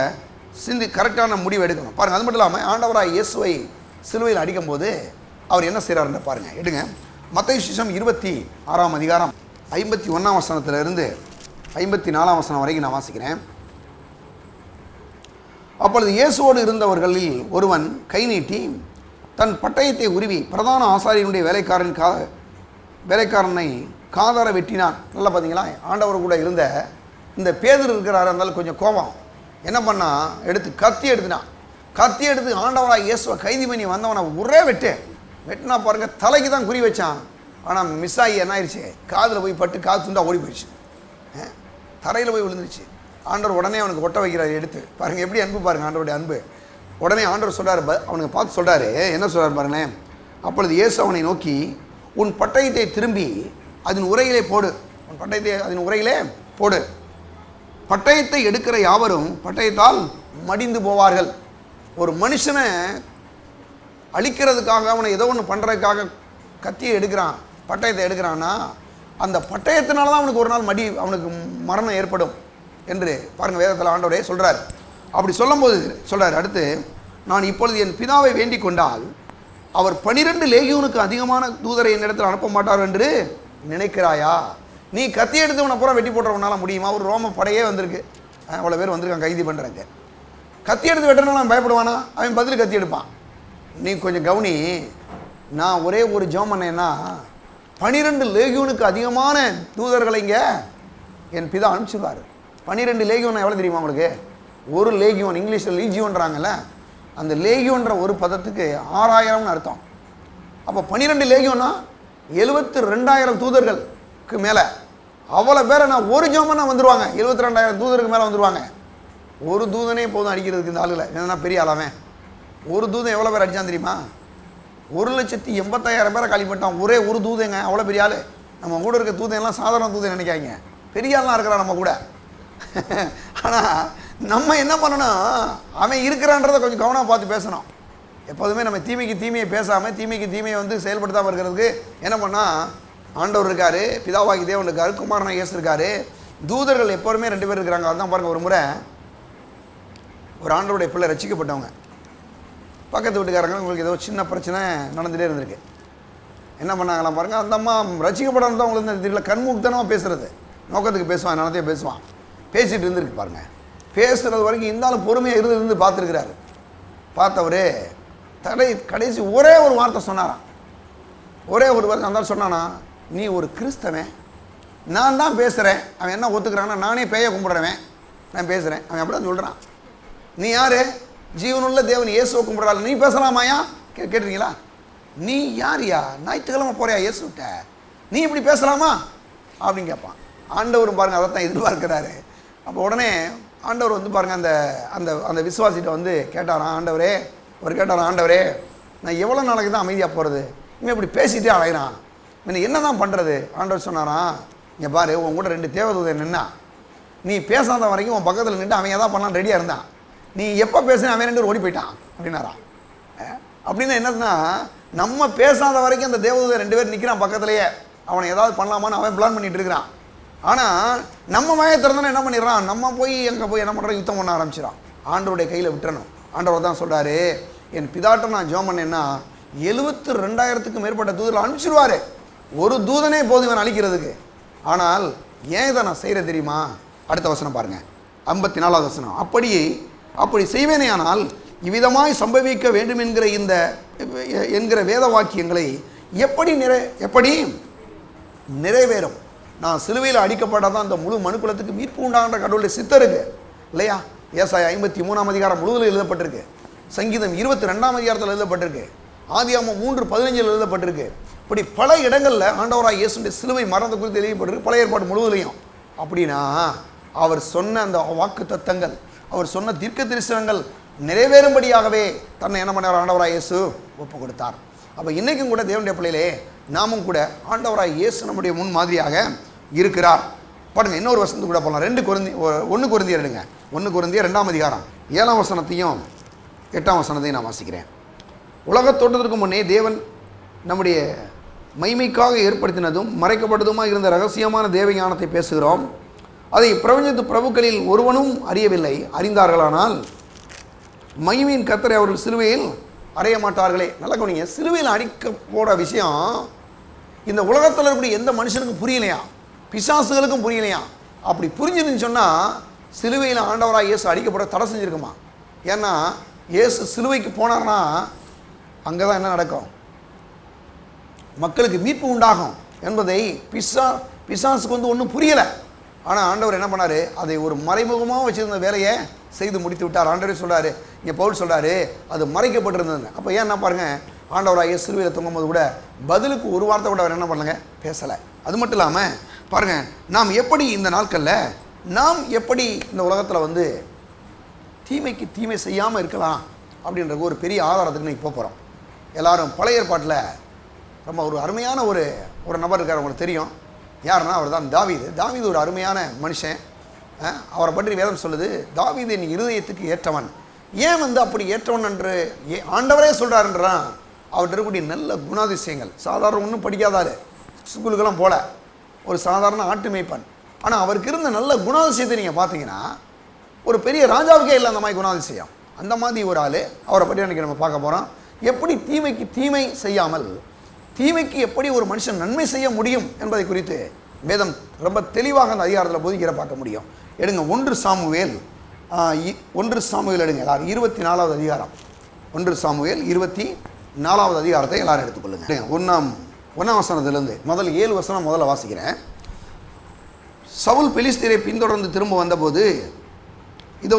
கரெக்டான முடிவு எடுக்கணும் பாருங்கள். அது மட்டும் இல்லாமல் ஆண்டவராக இயேசுவை சிலுவையில் அடிக்கும்போது அவர் என்ன செய்கிறாருன்னு பாருங்கள். எடுங்க, மத்தேயு சுவிசேஷம் 26ஆம் அதிகாரம் 51ஆம் வசனத்திலிருந்து 54ஆம் வசனம் வரைக்கும் நான் வாசிக்கிறேன். அப்பொழுது இயேசுவோடு இருந்தவர்களில் ஒருவன் கை நீட்டி தன் பட்டயத்தை உருவி பிரதான ஆசாரியனுடைய வேலைக்காரனை காதார வெட்டினான். நல்லா பார்த்தீங்களா? ஆண்டவர் கூட இருந்த இந்த பேதுரு இருக்கிறாரு, இருந்தாலும் கொஞ்சம் கோபம் என்ன பண்ணா, கத்தி எடுத்து ஆண்டவராக இயேசுவை கைதி பண்ணி வந்தவனை ஒரே வெட்டினா பாருங்கள், தலைக்கு தான் குறி வச்சான். ஆனால் மிஸ் ஆகி என்ன ஆயிடுச்சு, காதில் போய் பட்டு காது துண்டா ஓடி போயிடுச்சு, தரையில் போய் விழுந்துருச்சு. ஆண்டவர் உடனே அவனுக்கு ஒட்ட வைக்கிறார் எடுத்து. பாருங்கள் எப்படி அன்பு பாருங்கள், ஆண்டவருடைய அன்பு. உடனே ஆண்டவர் சொல்கிறார், அவனுக்கு பார்த்து சொல்கிறாரு, என்ன சொல்கிறார் பாருங்களேன். அப்பொழுது இயேசு அவனை நோக்கி, உன் பட்டயத்தை திரும்பி அதன் உரையிலே போடு, பட்டயத்தை எடுக்கிற யாவரும் பட்டயத்தால் மடிந்து போவார்கள். ஒரு மனுஷனை அழிக்கிறதுக்காக, அவனை ஏதோ ஒன்று பண்ணுறதுக்காக கத்தியை எடுக்கிறான், பட்டயத்தை எடுக்கிறான்னா அந்த பட்டயத்தினால தான் அவனுக்கு ஒரு நாள் அவனுக்கு மரணம் ஏற்படும் என்று பாருங்கள் வேதத்தில் ஆண்டவரே சொல்கிறார். அப்படி சொல்லும்போது சொல்கிறார், அடுத்து, நான் இப்பொழுது என் பிதாவை வேண்டிக் கொண்டால் அவர் 12 லேகியோனுக்கு அதிகமான தூதரை என்னிடத்தில் அனுப்ப மாட்டார் என்று நினைக்கிறாயா? நீ கத்தி எடுத்தவனை பூரா வெட்டி போடுறவனால முடியுமா? ஒரு ரோம படையே வந்திருக்கு, அவ்வளோ பேர் வந்திருக்கான் கைது பண்ணுறாங்க. கத்தி எடுத்து வெட்டுறனால அவன் பயப்படுவானா? அவன் பதில் கத்தி எடுப்பான். நீ கொஞ்சம் கவனி, நான் ஒரே ஒரு ஜெபம் பண்ணேன்னா 12 லேகியோனுக்கு அதிகமான தூதர்களை இங்கே என் பிதா அனுப்பிச்சிடுவார். 12 லேகியோன் எவ்வளோ தெரியுமா உங்களுக்கு? ஒரு லேகியோன், இங்கிலீஷில் லீஜியோன்றாங்கல்ல, அந்த லேகியோன்ற ஒரு பதத்துக்கு 6000ன்னு அர்த்தம். அப்போ 12 லேகியோன்னா 72,000 தூதர்களுக்கு மேலே, அவ்வளோ பேரை நான் ஒரு ஜெபம்னா வந்துடுவாங்க. 72,000 தூதருக்கு மேலே வந்துடுவாங்க. ஒரு தூதனே போதும் அடிக்கிறதுக்கு இந்த ஆளுகளை. என்னன்னா பெரிய ஆளாமே, ஒரு தூதன் எவ்வளோ பேர் அடித்தான் தெரியுமா? 1,85,000 பேரை காலிப்பட்டான் ஒரே ஒரு தூதங்க. அவ்வளோ பெரிய ஆள். நம்ம கூட இருக்க தூதெல்லாம் சாதாரண தூதன் நினைக்காங்க, பெரிய ஆள்லாம் இருக்கிறான் நம்ம கூட. ஆனால் நம்ம என்ன பண்ணணும், அவன் இருக்கிறான்றதை கொஞ்சம் கவனமாக பார்த்து பேசணும். எப்போதுமே நம்ம தீமைக்கு தீமையை பேசாமல், தீமைக்கு தீமையை செயல்படுத்தாமல் இருக்கிறதுக்கு என்ன பண்ணால், ஆண்டவர் இருக்கார், பிதாவாகி தேவன் இருக்கார், குமாரனா இயேசு இருக்கார், தூதர்கள் எப்போதுமே 2 பேர் இருக்கிறாங்க. அதுதான் பாருங்கள், ஒரு முறை ஒரு ஆண்டவருடைய பிள்ளை ரசிக்கப்பட்டவங்க, பக்கத்து வீட்டுக்காரங்க உங்களுக்கு ஏதோ சின்ன பிரச்சனை நடந்துகிட்டே இருந்திருக்கு. என்ன பண்ணாங்களாம் பாருங்கள், அந்த அம்மா ரசிக்கப்படணும் தான் உங்களுக்கு தெரியல, கண்முக்தனமாக பேசுகிறது நோக்கத்துக்கு பேசுவான், நடத்தையே பேசுவான், பேசிகிட்டு இருந்திருக்கு பாருங்கள். பேசுகிறது வரைக்கும் இருந்தாலும் பொறுமையாக இருந்து பார்த்துருக்கிறாரு. பார்த்தவர் கடைசி ஒரே ஒரு வார்த்தை சொன்னாராம். ஒரே ஒரு வார்த்தை அந்த சொன்னானா, நீ ஒரு கிறிஸ்தவன், நான் தான் பேசுகிறேன். அவன் என்ன ஒத்துக்கிறான்னா, நானே பேயை கும்பிட்றவன், நான் பேசுகிறேன். அவன் அப்படி தான் சொல்கிறான். நீ யார்? ஜீவனுள்ள தேவன் இயேசுவை கும்பிட்றாள், நீ பேசலாமாயா? கேட்டுறீங்களா? நீ யாரியா? ஞாயிற்றுக்கிழமை போறியா இயேசுட்ட, நீ இப்படி பேசலாமா அப்படின்னு கேட்பான். ஆண்டவரும் பாருங்கள் அதை தான் எதிர்பார்க்கிறாரு. அப்போ உடனே ஆண்டவர் வந்து பாருங்கள், அந்த அந்த அந்த விசுவாசிட்ட வந்து கேட்டாராம், ஆண்டவரே, அவர் கேட்டாராம், ஆண்டவரே, நான் எவ்வளோ நாளைக்கு தான் அமைதியாக போகிறது, இவன் இப்படி பேசிகிட்டே அலைகிறான், இவன் என்ன தான் பண்ணுறது? ஆண்டவர் சொன்னாராம், இங்கே பாரு, உன் கூட 2 தேவதூதன் நின்னா, நீ பேசாத வரைக்கும் உன் பக்கத்தில் நின்று அவன் எதாவது பண்ணலான்னு ரெடியாக இருந்தான், நீ எப்போ பேசுன அவன் 2 ஓடி போயிட்டான் அப்படின்னாராம். அப்படின்னா என்னதுன்னா, நம்ம பேசாத வரைக்கும் அந்த தேவதூதன் 2 பேர் நிற்கிறான் பக்கத்துலேயே, அவனை ஏதாவது பண்ணலாமான்னு அவன் பிளான் பண்ணிகிட்டு இருக்கிறான். ஆனால் நம்ம வாயை திறந்தோன்னா என்ன பண்ணிடுறான், நம்ம போய் எங்கே போய் என்ன பண்ணுறோம், யுத்தம் பண்ண ஆரம்பிச்சிடான். ஆண்டவருடைய கையில் விட்டுறணும். ஆண்டவர் தான் சொல்கிறாரு, என் பிதாட்டம் நான் ஜெபம் பண்ணேன்னா 72,000க்கும் மேற்பட்ட தூதர்கள் அனுப்பிச்சிடுவார், ஒரு தூதனே போதும் இவன் அழிக்கிறதுக்கு. ஆனால் ஏன் இதை நான் செய்கிறேன் தெரியுமா? அடுத்த வசனம் பாருங்கள், 54வது வசனம். அப்படி செய்வேனே ஆனால் இவ்விதமாய் சம்பவிக்க வேண்டும் என்கிற வேத வாக்கியங்களை எப்படி நிறைவேறும்? நான் சிலுவையில் அடிக்கப்பட்டால் தான் இந்த முழு மனுக்குலத்துக்கு மீட்பு உண்டாகிற கடவுளுடைய சித்தம் இருக்கு இல்லையா? ஏசாயா 53ஆம் அதிகாரம் முழுவதும் எழுதப்பட்டிருக்கு, சங்கீதம் 22ஆம் அதிகாரத்தில் எழுதப்பட்டிருக்கு, ஆதியாகமம் 3:15 எழுதப்பட்டிருக்கு. இப்படி பல இடங்களில் ஆண்டவராய் இயேசுடைய சிலுவை மரணத்தை குறித்து எழுதப்பட்டிருக்கு, பழைய ஏற்பாடு முழுவதுலையும். அப்படின்னா அவர் சொன்ன அந்த வாக்கு தத்தங்கள், அவர் சொன்ன தீர்க்க தரிசனங்கள் நிறைவேறும்படியாகவே தன்னை என்ன பண்ணார், ஆண்டவராய் இயேசு ஒப்பு கொடுத்தார். அப்போ இன்றைக்கும் கூட தேவனுடைய பிள்ளையிலே நாமும் கூட ஆண்டவராய் இயேசு நம்முடைய முன் மாதிரியாக இருக்கிறார். பாருங்க, இன்னொரு வசனத்துக்கு கூட போகலாம். 1 கொரிந்தியர் எடுங்க, 1 கொரிந்தியர் 2ஆம் அதிகாரம் 7ஆம் வசனத்தையும் 8ஆம் வசனத்தையும் நான் வாசிக்கிறேன். உலகத் தோற்றத்திற்கு முன்னே தேவன் நம்முடைய மைமைக்காக ஏற்படுத்தினதும் மறைக்கப்பட்டதுமாக இருந்த ரகசியமான தேவ ஞானத்தை பேசுகிறோம். அதை பிரபஞ்சத்து பிரபுக்களில் ஒருவனும் அறியவில்லை, அறிந்தார்களானால் மைமையின் கர்த்தரை அவர்கள் சிலுவையில் அறைய மாட்டார்களே. நல்லா கவனிங்க, சிலுவையில் அடிக்க போகிற விஷயம் இந்த உலகத்தில் இருக்கக்கூடிய எந்த மனுஷனுக்கும் புரியலையா, பிசாசுகளுக்கும் புரியலையா. அப்படி புரிஞ்சுதுன்னு சொன்னால் சிலுவையில் ஆண்டவராக இயேசு அடிக்கப்பட தடை செஞ்சுருக்குமா? ஏன்னா இயேசு சிலுவைக்கு போனார்னா அங்கே தான் என்ன நடக்கும், மக்களுக்கு மீட்பு உண்டாகும் என்பதை பிசாசுக்கு வந்து ஒன்றும் புரியலை. ஆனால் ஆண்டவர் என்ன பண்ணார், அதை ஒரு மறைமுகமாக வச்சுருந்த வேலையை செய்து முடித்து விட்டார். ஆண்டவரே சொல்கிறாரு, இங்கே பவுல் சொல்கிறாரு, அது மறைக்கப்பட்டிருந்தது. அப்போ ஏன் என்ன பாருங்கள், ஆண்டவராக சிலுவையில் தொங்கும்போது கூட பதிலுக்கு ஒரு வார்த்தை கூட அவர் என்ன பண்ணலங்க, பேசலை. அது மட்டும் இல்லாமல் பாருங்கள், நாம் எப்படி இந்த நாட்களில் நாம் எப்படி இந்த உலகத்தில் வந்து தீமைக்கு தீமை செய்யாமல் இருக்கலாம் அப்படின்ற ஒரு பெரிய ஆதாரத்துக்கு நீங்கள் போகிறோம். எல்லாரும் பழைய ஏற்பாட்டில் ரொம்ப ஒரு அருமையான ஒரு நபர் இருக்கார், உங்களுக்கு தெரியும் யாருன்னா, அவர் தான் தாவீது ஒரு அருமையான மனுஷன். அவரை பற்றி வேதம் சொல்லுது, தாவீது என் இருதயத்துக்கு ஏற்றவன். ஏன் வந்து அப்படி ஏற்றவன் என்று ஆண்டவரே சொல்கிறாருன்றான். அவர்கிட்ட இருக்கக்கூடிய நல்ல குணாதிசயங்கள், சாதாரண ஒன்றும் படிக்காதாரு, ஸ்கூலுக்கெல்லாம் போல, ஒரு சாதாரண ஆட்டு மேய்ப்பன். ஆனால் அவருக்கு இருந்த நல்ல குணாதிசயத்தை நீங்கள் பார்த்தீங்கன்னா ஒரு பெரிய ராஜாவுக்கே இல்லை அந்த மாதிரி குணாதிசயம். அந்த மாதிரி ஒரு ஆள், அவரை பற்றி அன்றைக்கி நம்ம பார்க்க போகிறோம். எப்படி தீமைக்கு தீமை செய்யாமல் தீமைக்கு எப்படி ஒரு மனுஷன் நன்மை செய்ய முடியும் என்பதை குறித்து வேதம் ரொம்ப தெளிவாக அந்த அதிகாரத்தில் போதிக்கிற பார்க்க முடியும். எடுங்க 1 சாமுவேல் எடுங்க எல்லாரும், 24வது அதிகாரம். 1 சாமுவேல் 24வது அதிகாரத்தை எல்லாரும் எடுத்துக்கொள்ளுங்க. 1ஆம் வசனத்திலிருந்து முதல் 7 வசனம் முதல்ல வாசிக்கிறேன். சவுல் பெலிஸ்தீரை பின்தொடர்ந்து திரும்ப வந்தபோது, இதோ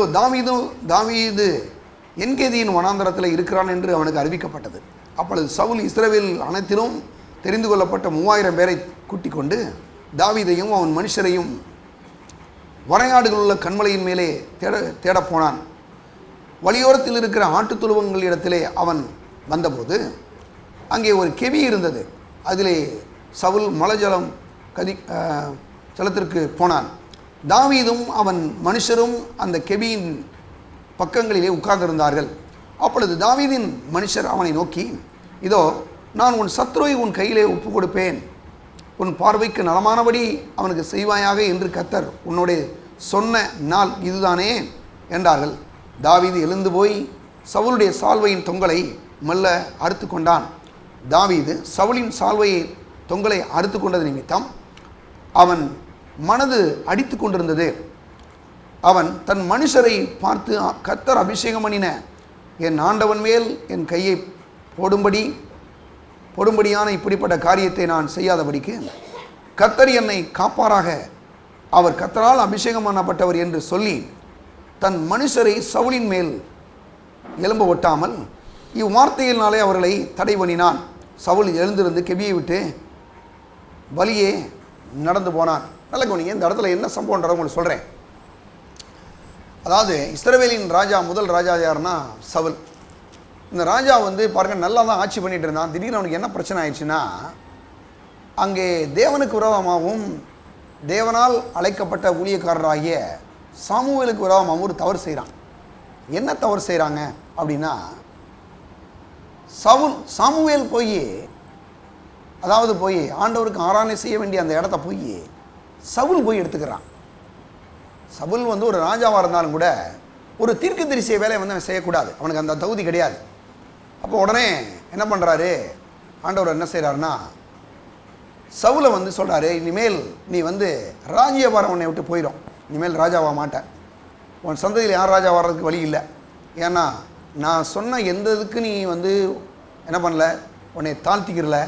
தாவீது என்கேதியின் வனாந்தரத்தில் இருக்கிறான் என்று அவனுக்கு அறிவிக்கப்பட்டது. அப்பொழுது சவுல் இஸ்ரவேல் அனைத்திலும் தெரிந்து கொள்ளப்பட்ட 3000 பேரை கூட்டிக் கொண்டு தாவீதையும் அவன் மனுஷரையும் வரையாடுகள் உள்ள கண்மலையின் மேலே தேடப்போனான். வழியோரத்தில் இருக்கிற ஆட்டுத் தொழுவங்களிடத்திலே அவன் வந்தபோது அங்கே ஒரு கெவி இருந்தது. அதிலே சவுல் மலஜலம் ஜலத்திற்கு போனான். தாவீதும் அவன் மனுஷரும் அந்த கெபியின் பக்கங்களிலே உட்கார்ந்திருந்தார்கள். அப்பொழுது தாவீதின் மனுஷர் அவனை நோக்கி, இதோ நான் உன் சத்ருவை உன் கையிலே ஒப்பு கொடுப்பேன், உன் பார்வைக்கு நலமானபடி அவனுக்கு செய்வாயாக என்று கர்த்தர் உன்னோட சொன்ன நாள் இதுதானே என்றார்கள். தாவீது எழுந்து போய் சவுலுடைய சால்வையின் தொங்கலை மெல்ல அறுத்து கொண்டான். தாவீது சவுலின் சால்வையை தொங்கலை அறுத்து கொண்டது நிமித்தம் அவன் மனது அடித்து கொண்டிருந்தது. அவன் தன் மனுஷரை பார்த்து, கர்த்தர் அபிஷேகம் பண்ணின என் ஆண்டவன் மேல் என் கையை போடும்படியான இப்படிப்பட்ட காரியத்தை நான் செய்யாதபடிக்கு கர்த்தர் என்னை காப்பாராக, அவர் கர்த்தரால் அபிஷேகம் பண்ணப்பட்டவர் என்று சொல்லி தன் மனுஷரை சவுலின் மேல் எலும்ப ஒட்டாமல் இவ்வார்த்தையினாலே அவர்களை தடை பண்ணினான். சவுல் எழுந்திருந்து கெபியை விட்டு வழியே நடந்து போனான். நல்ல கவனிங்க, இந்த இடத்துல என்ன சம்பவம்ன்றத உங்களுக்கு சொல்கிறேன். அதாவது இஸ்ரவேலின் ராஜா, முதல் ராஜா யாருன்னா சவுல். இந்த ராஜா வந்து பாருங்கள், நல்லா தான் ஆட்சி பண்ணிட்டு இருந்தான். திடீர்னு அவனுக்கு என்ன பிரச்சனை ஆயிடுச்சுன்னா, அங்கே தேவனுக்கு விரோதமாகவும் தேவனால் அழைக்கப்பட்ட ஊழியக்காரராகிய சாமுவேலுக்கு விரோதமாகவும் ஒரு தவறு செய்கிறான். என்ன தவறு செய்கிறாங்க அப்படின்னா, சாமுவேல் போய் ஆண்டவருக்கு ஆராதனை செய்ய வேண்டிய அந்த இடத்த போய் சவுல் போய் எடுத்துக்கிறான். சவுல் வந்து ஒரு ராஜாவாக இருந்தாலும் கூட ஒரு தீர்க்கதரிசிய வேலையை வந்து அவன் செய்யக்கூடாது, அவனுக்கு அந்த தகுதி கிடையாது. அப்போ உடனே என்ன பண்ணுறாரு, ஆண்டவர் என்ன செய்கிறாருன்னா, சவுலை வந்து சொல்கிறாரு, இனிமேல் நீ வந்து ராஜ்யபாரம் உன்னை விட்டு போயிடும், இனிமேல் ராஜாவாக மாட்டேன், உன் சந்ததியில் யார் ராஜா வர்றதுக்கு வழி இல்லை. ஏன்னா நான் சொன்ன எந்த இதுக்கு நீ வந்து என்ன பண்ணல, உன்னை தாழ்த்திக்கிறல,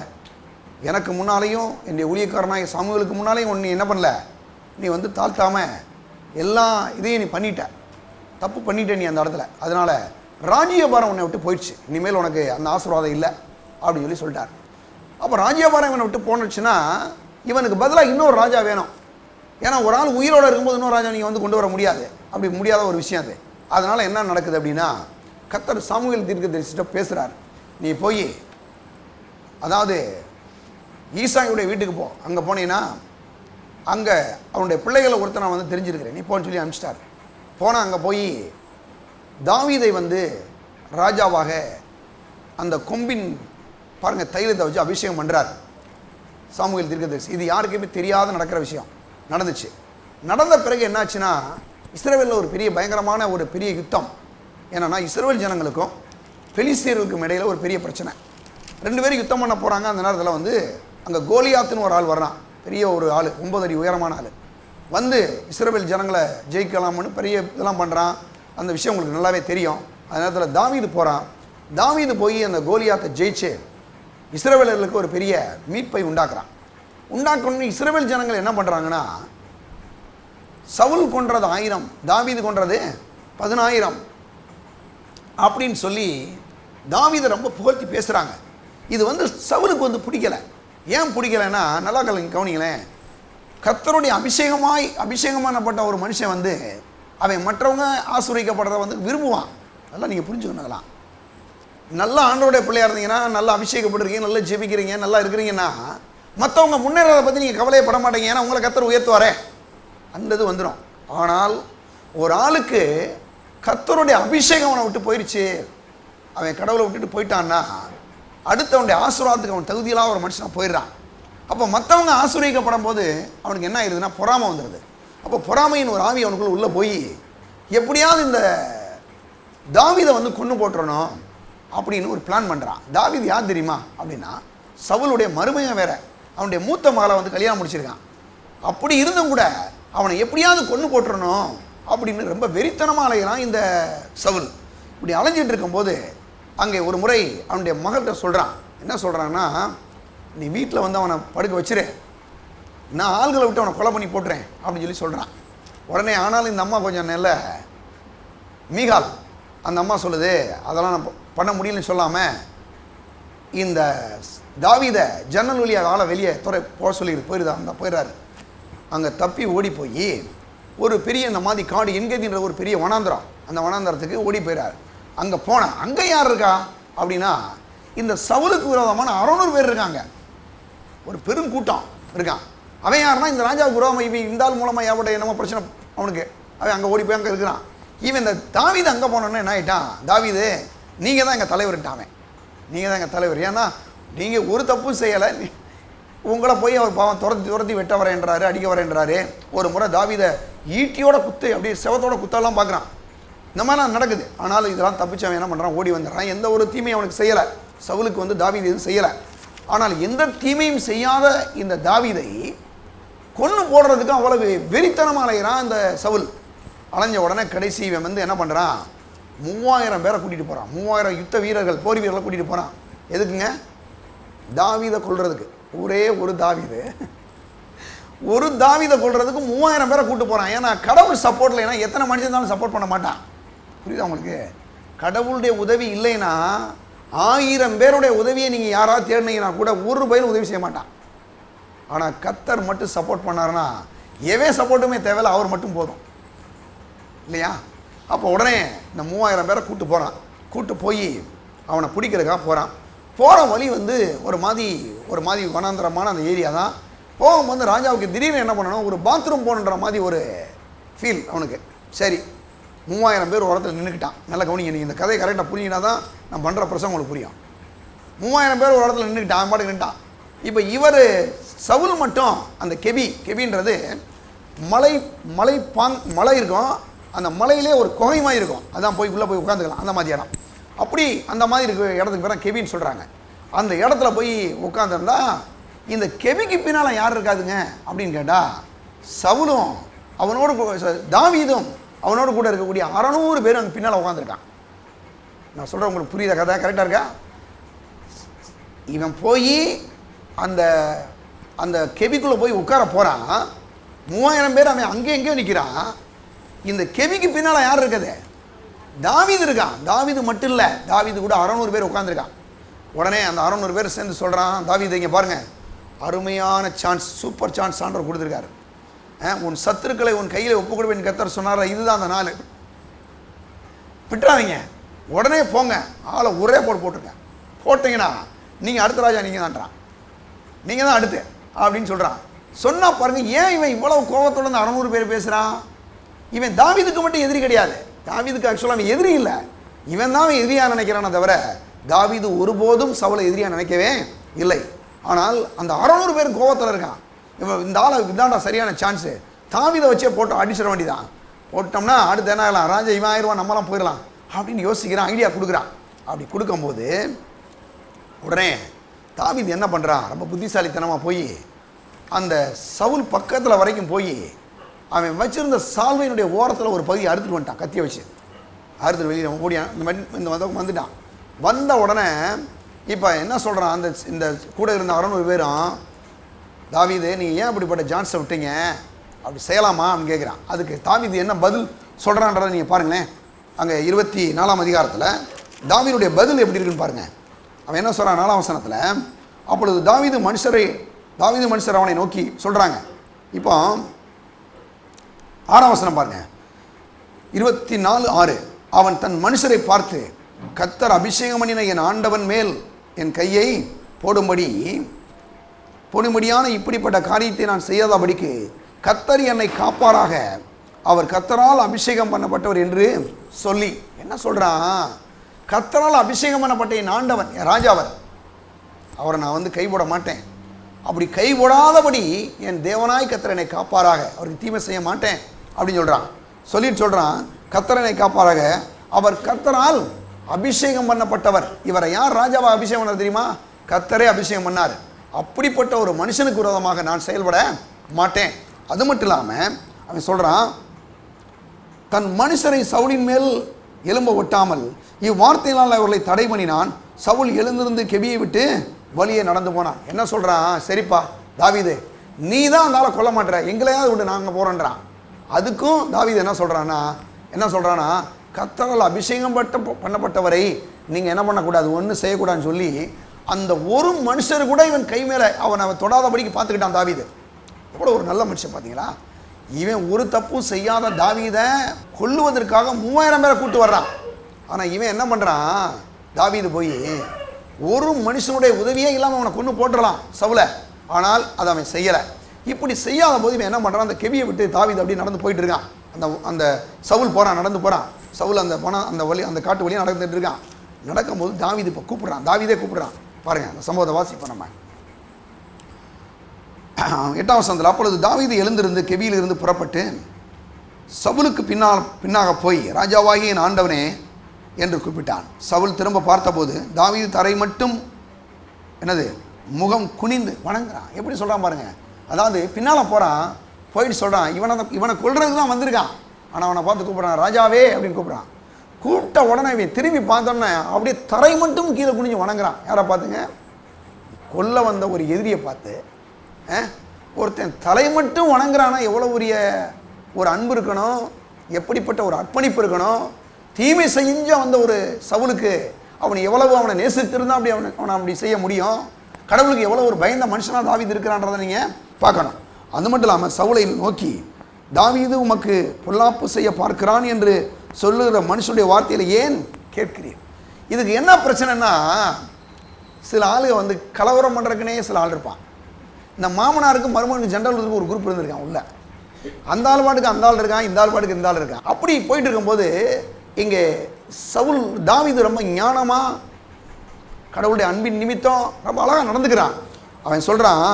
எனக்கு முன்னாலேயும் என்னுடைய ஊழியக்காரனாக சாமுவேலுக்கு முன்னாலேயும் உன்னை என்ன பண்ணல, நீ வந்து தாழ்த்தாமல் எல்லா இதையும் நீ பண்ணிட்ட, தப்பு பண்ணிட்ட நீ அந்த இடத்துல. அதனால் ராஜ்யபாரம் உன்னை விட்டு போயிடுச்சு, இனிமேல் உனக்கு அந்த ஆசீர்வாதம் இல்லை அப்படின்னு சொல்லிட்டார். அப்போ ராஜ்யபாரம் இவனை விட்டு போனுச்சுன்னா இவனுக்கு பதிலாக இன்னொரு ராஜா வேணும். ஏன்னா ஒரு ஆள் உயிரோடு இருக்கும்போது இன்னொரு ராஜா நீங்கள் வந்து கொண்டு வர முடியாது, அப்படி முடியாத ஒரு விஷயம் அது. அதனால் என்ன நடக்குது அப்படின்னா, கர்த்தர் சாமுவேல் தீர்க்கதரிசிட்ட பேசுகிறார், நீ போய் அதாவது ஈசாயுடைய வீட்டுக்கு போ, அங்கே போனீங்கன்னா அங்கே அவனுடைய பிள்ளைகளை ஒருத்தர் நான் வந்து தெரிஞ்சிருக்கிறேன், நீ போன்னு சொல்லி அனுப்பிச்சிட்டார். போனால் அங்கே போய் தாவீதை வந்து ராஜாவாக அந்த கொம்பின் பாருங்கள் தைலத்தை வச்சு அபிஷேகம் பண்ணுறார் சாமுவேல் தீர்க்கதரிசி. இது யாருக்குமே தெரியாத நடக்கிற விஷயம் நடந்துச்சு. நடந்த பிறகு என்னாச்சுன்னா, இஸ்ரவேலில் ஒரு பெரிய பயங்கரமான ஒரு பெரிய யுத்தம். என்னென்னா, இஸ்ரவேல் ஜனங்களுக்கும் பெலிஸ்தியர்களுக்கும் இடையில் ஒரு பெரிய பிரச்சனை. 2 பேரும் யுத்தம் பண்ண போகிறாங்க. அந்த நேரத்தில் வந்து அங்கே கோலியாத்துன்னு ஒரு ஆள் வர்றான், பெரிய ஒரு ஆள், 9 அடி உயரமான ஆள், வந்து இஸ்ரவேல் ஜனங்களை ஜெயிக்கலாம்னு பெரிய இதெல்லாம் பண்ணுறான். அந்த விஷயம் உங்களுக்கு நல்லாவே தெரியும். அந்த நேரத்தில் தாவீது போகிறான். தாவீது போய் அந்த கோலியாத்தை ஜெயிச்சு இஸ்ரவேலர்களுக்கு ஒரு பெரிய மீட்பை உண்டாக்கணும்னு இஸ்ரவேல் ஜனங்கள் என்ன பண்ணுறாங்கன்னா, சவுல் கொன்றது 1000, தாவீது கொன்றது 10000 அப்படின்னு சொல்லி தாவீதை ரொம்ப புகழ்த்தி பேசுகிறாங்க. இது வந்து சவுலுக்கு வந்து பிடிக்கலை. ஏன் பிடிக்கலைன்னா, நல்லா கவனிங்களேன், கர்த்தருடைய அபிஷேகமானப்பட்ட ஒரு மனுஷன் வந்து அவன் மற்றவங்க ஆசீர்வதிக்கப்படுறத வந்து விரும்புவான். அதெல்லாம் நீங்கள் புரிஞ்சுக்கணும். அதெல்லாம் நல்லா ஆண்டவருடைய பிள்ளையாக இருந்தீங்கன்னா, நல்லா அபிஷேகப்பட்டிருக்கீங்க, நல்லா ஜெபிக்கிறீங்க, நல்லா இருக்கிறீங்கன்னா மற்றவங்க முன்னேறதை பற்றி நீங்கள் கவலையப்பட மாட்டீங்க. ஏன்னா உங்களை கர்த்தர் உயர்த்துவாரே, அந்த இது வந்துடும். ஆனால் ஒரு ஆளுக்கு கர்த்தருடைய அபிஷேகம் அவனை விட்டு போயிடுச்சு, அவன் கடவுளை விட்டுட்டு போயிட்டான்னா அடுத்தவனுடைய ஆசீர்வாதத்துக்கு அவன் தகுதியில்லாத ஒரு மனுஷனாக போயிடுறான். அப்போ மற்றவங்க ஆசீர்வதிக்கப்படும் போது அவனுக்கு என்ன ஆயிடுதுன்னா, பொறாமை வந்துடுது. அப்போ பொறாமையின் ஒரு ஆவி அவனுக்குள்ள உள்ளே போய் எப்படியாவது இந்த தாவீதை வந்து கொண்டு போட்டுறணும் அப்படின்னு ஒரு பிளான் பண்ணுறான். தாவீது யார் தெரியுமா அப்படின்னா, சவுலுடைய மருமையை வேற, அவனுடைய மூத்த மகளை வந்து கல்யாணம் முடிச்சிருக்கான். அப்படி இருந்தும் கூட அவனை எப்படியாவது கொண்டு போட்டுறணும் அப்படின்னு ரொம்ப வெறித்தனமாக அலைகிறான் இந்த சவுல். இப்படி அலைஞ்சிட்டு இருக்கும்போது அங்கே ஒரு முறை அவனுடைய மகள்கிட்ட சொல்கிறான். என்ன சொல்கிறான்னா, நீ வீட்டில் வந்து அவனை படுக்க வச்சிரு, நான் ஆள்களை விட்டு அவனை கொலை பண்ணி போட்டுறேன் அப்படின்னு சொல்லி சொல்கிறான். உடனே ஆனாலும் இந்த அம்மா கொஞ்சம் நல்ல மீகால், அந்த அம்மா சொல்லுது, அதெல்லாம் நான் பண்ண முடியலன்னு சொல்லாமல் இந்த தாவீதை ஜன்னல் வழியாக ஆளை வெளியே போக சொல்லிடு போயிடுறாரு. அங்கே தப்பி ஓடி போய் ஒரு பெரிய இந்த மாதிரி காடு என்கேதின்ற ஒரு பெரிய வனாந்திரம், அந்த வனாந்திரத்துக்கு ஓடி போயிடார். அங்கே போனேன், அங்கே யார் இருக்கா அப்படின்னா, இந்த சவுலுக்கு விரோதமான 600 பேர் இருக்காங்க, ஒரு பெரும் கூட்டம் இருக்கான். அவன் யாருன்னா, இந்த ராஜாவுக்கு விரோதமாக இவன் இந்த ஆள் மூலமாக ஏற்பட்ட என்னமோ பிரச்சனை அவனுக்கு, அவன் அங்கே ஓடி போய் அங்கே இருக்கிறான். இவன் இந்த தாவீது அங்கே போனோன்னு என்ன ஆகிட்டான், தாவீது நீங்கள் தான் எங்கள் தலைவர்ட்டான், அவன் நீங்கள் தான் எங்கள் தலைவர், ஏன்னா நீங்கள் ஒரு தப்பும் செய்யலை, உங்களை போய் அவர் பாவம் துரத்தி வெட்ட வரேன்றாரு, அடிக்க வரேன்றாரு. ஒரு முறை தாவீதை ஈட்டியோட குத்து, அப்படியே செவத்தோட குத்தெல்லாம் பார்க்குறான். இந்த மாதிரிலாம் நடக்குது. ஆனாலும் இதெல்லாம் தப்பிச்சவன் என்ன பண்ணுறான், ஓடி வந்துடுறான். எந்த ஒரு தீமையும் அவனுக்கு செய்யலை. சவுலுக்கு வந்து தாவீது எதுவும் செய்யலை. ஆனால் எந்த தீமையும் செய்யாத இந்த தாவீதை கொன்று போடுறதுக்கு அவ்வளவு வெறித்தனமாக அலைகிறான் இந்த சவுல். அலைஞ்ச உடனே கடைசி இவன் வந்து என்ன பண்ணுறான், 3000 பேரை கூட்டிகிட்டு போகிறான். 3000 யுத்த வீரர்கள், போர் வீரர்களை கூட்டிகிட்டு போகிறான். எதுக்குங்க? தாவீதை கொல்றதுக்கு. ஒரே ஒரு தாவீதை கொல்றதுக்கு 3000 பேரை கூட்டு போகிறான். ஏன்னா கடவுள் சப்போர்ட் இல்லைன்னா எத்தனை மனுஷன் இருந்தாலும் சப்போர்ட் பண்ண மாட்டான். புரியுதா உங்களுக்கு? கடவுளுடைய உதவி இல்லைன்னா 1000 பேருடைய உதவியை நீங்கள் யாராவது தேடினீங்கன்னா கூட ஒரு பையன் உதவி செய்ய மாட்டான். ஆனால் கர்த்தர் மட்டும் சப்போர்ட் பண்ணாருன்னா எவன் சப்போர்ட்டுமே தேவையில்லை, அவர் மட்டும் போதும் இல்லையா? அப்போ உடனே இந்த 3000 பேரை கூட்டு போகிறான். கூட்டு போய் அவனை பிடிக்கிறதுக்காக போகிறான். போகிற வழி வந்து ஒரு மாதிரி வனாந்தரமான அந்த ஏரியா தான். போகும்போது ராஜாவுக்கு திடீர்னு என்ன பண்ணணும், ஒரு பாத்ரூம் போகணுன்ற மாதிரி ஒரு ஃபீல் அவனுக்கு. சரி, 3000 பேர் ஒரு இடத்துல நின்றுக்கிட்டான். நல்லா கவனிங்க, நீங்கள் இந்த கதையை கரெக்டாக புரிஞ்சினா தான் நான் பண்ணுற பிரசங்கம் உங்களுக்கு புரியும். 3000 பேர் ஒரு இடத்துல நின்றுக்கிட்டான், அவன் பாட்டுக்கு நின்ட்டான். இப்போ இவர் சவுல் மட்டும் அந்த கெபின்றது மலை இருக்கும். அந்த மலையிலே ஒரு குகை மாதிரி இருக்கும். அதான் போய் உள்ளே போய் உட்காந்துக்கலாம், அந்த மாதிரி இடம். அப்படி அந்த மாதிரி இருக்க இடத்துக்கு பேர் கெபின்னு சொல்கிறாங்க. அந்த இடத்துல போய் உட்காந்துருந்தா இந்த கெபிக்கு பின்னால் யார் இருக்காதுங்க அப்படின்னு கேட்டால் சவுலும் தாவீதும் அவனோடு கூட இருக்கக்கூடிய 600 பேர் அங்கே பின்னால் உட்காந்துருக்கான். நான் சொல்கிறேன், உங்களுக்கு புரியுத கதை கரெக்டாக இருக்கா? இவன் போய் அந்த அந்த கெபிக்குள்ளே போய் உட்கார போகிறான். 3000 பேர் அவன் அங்கே எங்கேயோ நிற்கிறான். இந்த கெபிக்கு பின்னால் யார் இருக்குது? தாவீது இருக்கான். தாவீது மட்டும் இல்லை, தாவீது கூட 600 பேர் உட்காந்துருக்கான். உடனே அந்த 600 பேர் சேர்ந்து சொல்கிறான், தாவீது இங்கே பாருங்கள், அருமையான சான்ஸ், சூப்பர் சான்ஸ் ஆண்டவர் கொடுத்துருக்காரு. உன் சத்துருக்களை உன் கையில் ஒப்பு கொடுப்பேன் கர்த்தர் சொன்னார். இதுதான் அந்த நாள், விட்டுறாதீங்க, உடனே போங்க, ஆளை ஒரே போட்டுருங்க. போட்டிங்கன்னா நீங்கள் அடுத்த ராஜா நீங்கள் தான்றான், நீங்கள் தான் அடுத்து அப்படின்னு சொல்கிறான். சொன்னால் பாருங்கள், ஏன் இவன் இவ்வளவு கோபத்தோடு அந்த 600 பேர் பேசுகிறான்? இவன் தாவீதுக்கு மட்டும் எதிரி கிடையாது. தாவீதுக்கு ஆக்சுவலாக அவன் எதிரி இல்லை, இவன் தான் அவன் எதிரியாக நினைக்கிறானே தவிர தாவீது ஒருபோதும் சவுலை எதிரியாக நினைக்கவே இல்லை. ஆனால் அந்த 600 பேர் கோபத்தில் இருக்கான். இவன் இந்த ஆளை இதாண்டா சரியான சான்ஸு, தாவீதை வச்சே போட்டோம், அடிச்சிட வேண்டியதான். போட்டோம்னா அடுத்து என்ன ஆகலாம், ராஜா இவன் ஆயிடுவான், நம்மளாம் போயிடலாம் அப்படின்னு யோசிக்கிறான், ஐடியா கொடுக்குறான். அப்படி கொடுக்கும்போது உடனே தாவீது என்ன பண்ணுறான், ரொம்ப புத்திசாலித்தனமாக போய் அந்த சவுல் பக்கத்தில் வரைக்கும் போய் அவன் வச்சிருந்த சால்வையினுடைய ஓரத்தில் ஒரு பகுதியை அறுத்துட்டு வந்துட்டான். கத்தியை வச்சு அறுத்துட்டு வெளியில் ஓடியான். இந்த வந்துட்டான். வந்த உடனே இப்போ என்ன சொல்கிறான், இந்த கூட இருந்த 600 பேரும், தாவீது நீங்கள் ஏன் அப்படிப்பட்ட சான்ஸை விட்டீங்க, அப்படி செய்யலாமா அப்படின்னு கேட்குறான். அதுக்கு தாவீது என்ன பதில் சொல்கிறான்றதை நீங்கள் பாருங்களேன். அங்கே 24ஆம் அதிகாரத்தில் தாவீதுடைய பதில் எப்படி இருக்குன்னு பாருங்கள். அவன் என்ன சொல்கிறான், 4ஆம் வசனத்தில், அப்பொழுது தாவீது மனுஷர் அவனை நோக்கி சொல்கிறாங்க. இப்போ 6ஆம் வசனம் பாருங்க, 24:6. அவன் தன் மனுஷரை பார்த்து, கர்த்தர் அபிஷேகம் பண்ணின என் ஆண்டவன் மேல் என் கையை போடும்படியான இப்படிப்பட்ட காரியத்தை நான் செய்யாதபடிக்கு கர்த்தர் என்னை காப்பாராக, அவர் கர்த்தரால் அபிஷேகம் பண்ணப்பட்டவர் என்று சொல்லி. என்ன சொல்றான், கர்த்தரால் அபிஷேகம் பண்ணப்பட்ட என் ஆண்டவன், என் ராஜாவர், அவரை நான் வந்து கைவிட மாட்டேன், அப்படி கைவிடாதபடி என் தேவனாய் கர்த்தர் என்னை காப்பாராக, அவருக்கு தீமை செய்ய மாட்டேன் அப்படின்னு சொல்றான். கர்த்தர் என்னை காப்பாராக, அவர் கர்த்தரால் அபிஷேகம் பண்ணப்பட்டவர். இவரை யார் ராஜாவா அபிஷேகம் பண்ணார் தெரியுமா? கர்த்தரே அபிஷேகம் பண்ணார். அப்படிப்பட்ட ஒரு மனுஷனுக்கு விரோதமாக நான் செயல்பட மாட்டேன். அது மட்டும் இல்லாமல் அவன் சொல்கிறான், தன் மனுஷரை சவுலின் மேல் எலும்ப ஒட்டாமல் இவ்வார்த்தையினால் அவர்களை தடை பண்ணினான். சவுல் எழுந்திருந்து கெபியை விட்டு வழியே நடந்து போனான். என்ன சொல்கிறான், சரிப்பா தாவீது, நீ தான் அந்த ஆளை கொல்ல மாட்டேற, எங்களையாவது விட்டு நாங்கள் போகிறோன்றான். அதுக்கும் தாவீது என்ன சொல்கிறான்னா, கர்த்தரால் அபிஷேகம் பண்ணப்பட்டவரை நீங்கள் என்ன பண்ணக்கூடாது, ஒன்றும் செய்யக்கூடாதுன்னு சொல்லி அந்த ஒரு மனுஷர் கூட இவன் கை மேலே அவன் தொடாதபடிக்கு பார்த்துக்கிட்டான் தாவீது. எவ்வளோ ஒரு நல்ல மனுஷன் பார்த்தீங்களா? இவன் ஒரு தப்பும் செய்யாத தாவீதை கொல்லுவதற்காக 3000 பேரை கூட்டு வர்றான். ஆனால் இவன் என்ன பண்ணுறான், தாவீது போய் ஒரு மனுஷனுடைய உதவியே இல்லாமல் அவனை கொண்டு போட்டுடலாம் சவுலை. ஆனால் அதை அவன் செய்யலை. இப்படி செய்யாத போது இவன் என்ன பண்ணுறான், அந்த கெபியை விட்டு தாவீது அப்படியே நடந்து போயிட்டு இருக்கான். அந்த சவுல் நடந்து போகிறான். சவுல் அந்த காட்டு வழியாக நடந்துட்டு இருக்கான். நடக்கும்போது தாவீது இப்போ கூப்பிட்றான், தாவீதே கூப்பிட்றான். பாருங்கள் அந்த சம்பவத்தை வாசிப்போம் நம்ம. 8ஆம் வசனத்தில், அப்பொழுது தாவீது எழுந்திருந்து கெபியிலிருந்து புறப்பட்டு சவுலுக்கு பின்னாக போய் ராஜாவாகிய என் ஆண்டவனே என்று கூப்பிட்டான். சவுல் திரும்ப பார்த்தபோது தாவீது தரை மட்டும் என்னது முகம் குனிந்து வணங்குறான். எப்படி சொல்கிறான் பாருங்க. அதாவது பின்னால் போகிறான், போயிட்டு சொல்கிறான், இவனை கொல்றதுக்கு தான் வந்திருக்கான். ஆனால் அவனை பார்த்து கூப்பிட்றான், ராஜாவே அப்படின்னு கூப்பிட்றான். கூப்பிட்ட உடனே இவன் திரும்பி பார்த்தோன்னே அப்படியே தரை மட்டும் கீழே குனிஞ்சு வணங்குறான். யாரை பார்த்துங்க? கொல்ல வந்த ஒரு எதிரியை பார்த்து ஒருத்தன் தலை மட்டும் வணங்குறானா எவ்வளோ உரிய ஒரு அன்பு இருக்கணும், எப்படிப்பட்ட ஒரு அர்ப்பணிப்பு இருக்கணும். தீமை செஞ்ச வந்த ஒரு சவுலுக்கு அவனை நேசித்திருந்தா அப்படி அவனை அப்படி செய்ய முடியும். கடவுளுக்கு எவ்வளோ ஒரு பயந்த மனுஷனாக தாவீது இருக்கிறான்றதை நீங்கள் பார்க்கணும். அது மட்டும் இல்லாமல் சவுலை நோக்கி, தாவீது உமக்கு பொல்லாப்பு செய்ய பார்க்கிறான் என்று சொல்லுகிற மனுஷனுடைய வார்த்தையில் ஏன் கேட்கிறீர்? இதுக்கு என்ன பிரச்சனைன்னா, சில ஆளுங்க கலவரம் பண்ணுறதுக்குனே சில ஆள் இருப்பான். இந்த மாமனாருக்கு மருமகனுக்கு ஜென்ரல் ஒரு குரூப் இருந்திருக்கான் உள்ள. அந்த ஆள் பாட்டுக்கு அந்த ஆள் இருக்கான், இந்த ஆள் பாட்டுக்கு இந்த ஆள் இருக்கான். அப்படி போயிட்டு இருக்கும்போது இங்கே சவுல் தாவீது ரொம்ப ஞானமாக கடவுளுடைய அன்பின் நிமித்தம் ரொம்ப அழகாக நடந்துக்கிறான். அவன் சொல்கிறான்,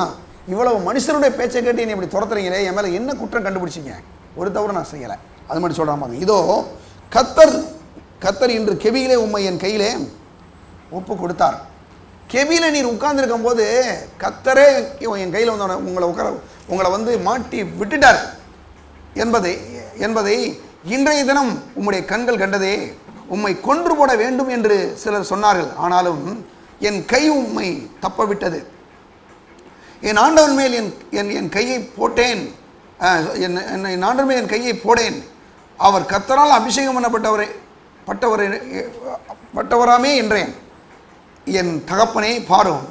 இவ்வளவு மனுஷருடைய பேச்சை கேட்டு என்னை இப்படி துரத்துறீங்களே, என் மேலே என்ன குற்றம் கண்டுபிடிச்சிங்க? ஒரு தவறு நான் செய்யலை. அது மட்டும் சொல்கிறான் பாருங்க. இதோ கத்தர் இன்று கெபியிலே உம்மை என் கையிலே ஒப்பு கொடுத்தார். கெபியில் நீர் உட்கார்ந்துருக்கும் போது கத்தரே என் கையில் உங்களை மாட்டி விட்டுட்டார் என்பதை இன்றைய தினம் உம்முடைய கண்கள் கண்டதே. உம்மை கொன்று போட வேண்டும் என்று சிலர் சொன்னார்கள். ஆனாலும் என் கை உம்மை தப்ப விட்டது. என் ஆண்டவன் மேல் என் கையை போட்டேன். என் ஆண்டவன் மேல் என் கையை போடேன். அவர் கர்த்தரால் அபிஷேகம் பட்டவராமே என்றேன். என் தகப்பனே பாரும்,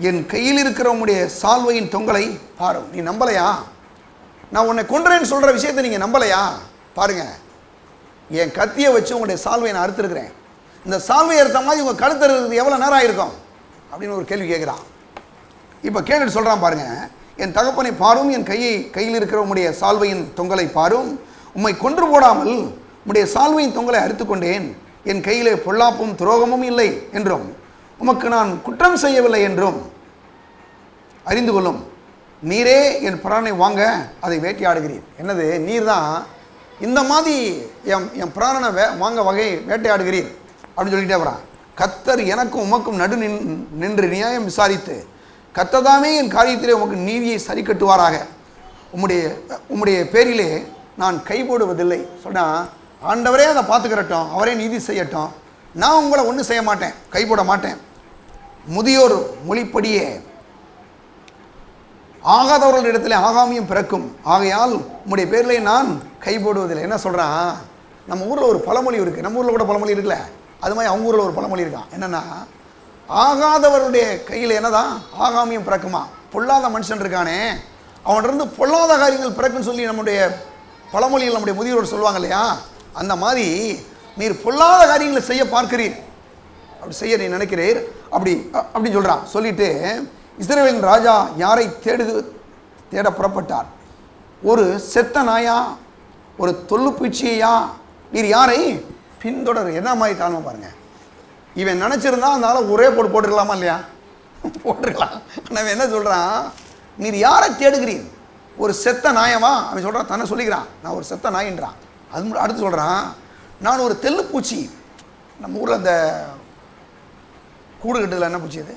என் கையில் இருக்கிற உம்முடைய சால்வையின் தொங்கலை பாரும். நீ நம்பலையா? நான் உன்னை கொன்றேன்னு சொல்கிற விஷயத்தை நீங்கள் நம்பலையா? பாருங்க, என் கத்தியை வச்சு உங்களுடைய சால்வையை நான் அறுத்துருக்கிறேன். இந்த சால்வையை அறுத்த மாதிரி உங்கள் கழுத்துறது எவ்வளோ நேரம் ஆயிருக்கும் அப்படின்னு ஒரு கேள்வி கேட்குறான். இப்போ கேட்டுட்டு சொல்கிறான் பாருங்க, என் தகப்பனை பாரும், என் கையில் இருக்கிற உம்முடைய சால்வையின் தொங்கலை பாரும். உம்மை கொன்று போடாமல் உம்முடைய சால்வையின் தொங்கலை அறுத்து கொண்டேன். என் கையிலே பொல்லாப்பும் துரோகமும் இல்லை என்றும் உமக்கு நான் குற்றம் செய்யவில்லை என்றும் அறிந்து கொள்ளும். நீரே என் பிராணனை வாங்க அதை வேட்டையாடுகிறீர். என்னது? நீர் தான் இந்த மாதிரி என் பிராணனை வாங்க வகை வேட்டையாடுகிறீர் அப்படின்னு சொல்லிட்டே வரான். கர்த்தர் எனக்கும் உமக்கும் நடு நின்று நியாயம் விசாரித்து கர்த்தர்தாமே என் காரியத்திலே உமக்கு நீதியை சரி கட்டுவாராக. உம்முடைய பேரிலே நான் கைபோடுவதில்லை. சொன்னால் ஆண்டவரே அதை பார்த்துக்கிறட்டும், அவரே நீதி செய்யட்டும், நான் உங்களை ஒன்றும் செய்ய மாட்டேன், கைபோட மாட்டேன். முதியோர் மொழிப்படியே ஆகாதவர்களிடத்திலே ஆகாமியம் பிறக்கும், ஆகையால் உம்முடைய பேரிலே நான் கைபோடுவதில்லை. என்ன சொல்கிறான்? நம்ம ஊரில் ஒரு பழமொழி இருக்குது, நம்ம ஊரில் கூட பழமொழி இருக்குல்ல, அது மாதிரி அவங்க ஊரில் ஒரு பழமொழி இருக்கான். என்னென்னா, ஆகாதவருடைய கையில் என்னதான் ஆகாமியம் பிறக்குமா. பொல்லாத மனுஷன் இருக்கானே, அவன்கிட்ட பொல்லாத காரியங்கள் பிறக்குன்னு சொல்லி நம்முடைய பழமொழிகள் நம்முடைய முதியோர் சொல்லுவாங்க இல்லையா, அந்த மாதிரி நீர் பொல்லாத காரியங்களை செய்ய பார்க்கிறீர், அப்படி செய்ய நீ நினைக்கிறீர் அப்படின்னு சொல்கிறான். சொல்லிட்டு, இஸ்ரவேலின் ராஜா யாரை தேட புறப்பட்டார்? ஒரு செத்த நாயா, ஒரு தொல்லுப்பூச்சியா? நீர் யாரை பின்தொடர்? என்ன மாதிரி தாழ்மை பாருங்க. இவன் நினச்சிருந்தா அதனால ஒரே போட்டுக்கலாமா இல்லையா? போட்டுருக்கலாம். ஆனால் என்ன சொல்கிறான்? நீர் யாரை தேடுகிறீர்? ஒரு செத்த நாயவா? அவன் சொல்கிறான், தன்னை சொல்லிக்கிறான், நான் ஒரு செத்த நாயின்றான். அது அடுத்து சொல்கிறான், நான் ஒரு தெல்லுப்பூச்சி. நம்ம ஊரில் அந்த கூடு கட்டுதில் என்ன பூச்சி அது?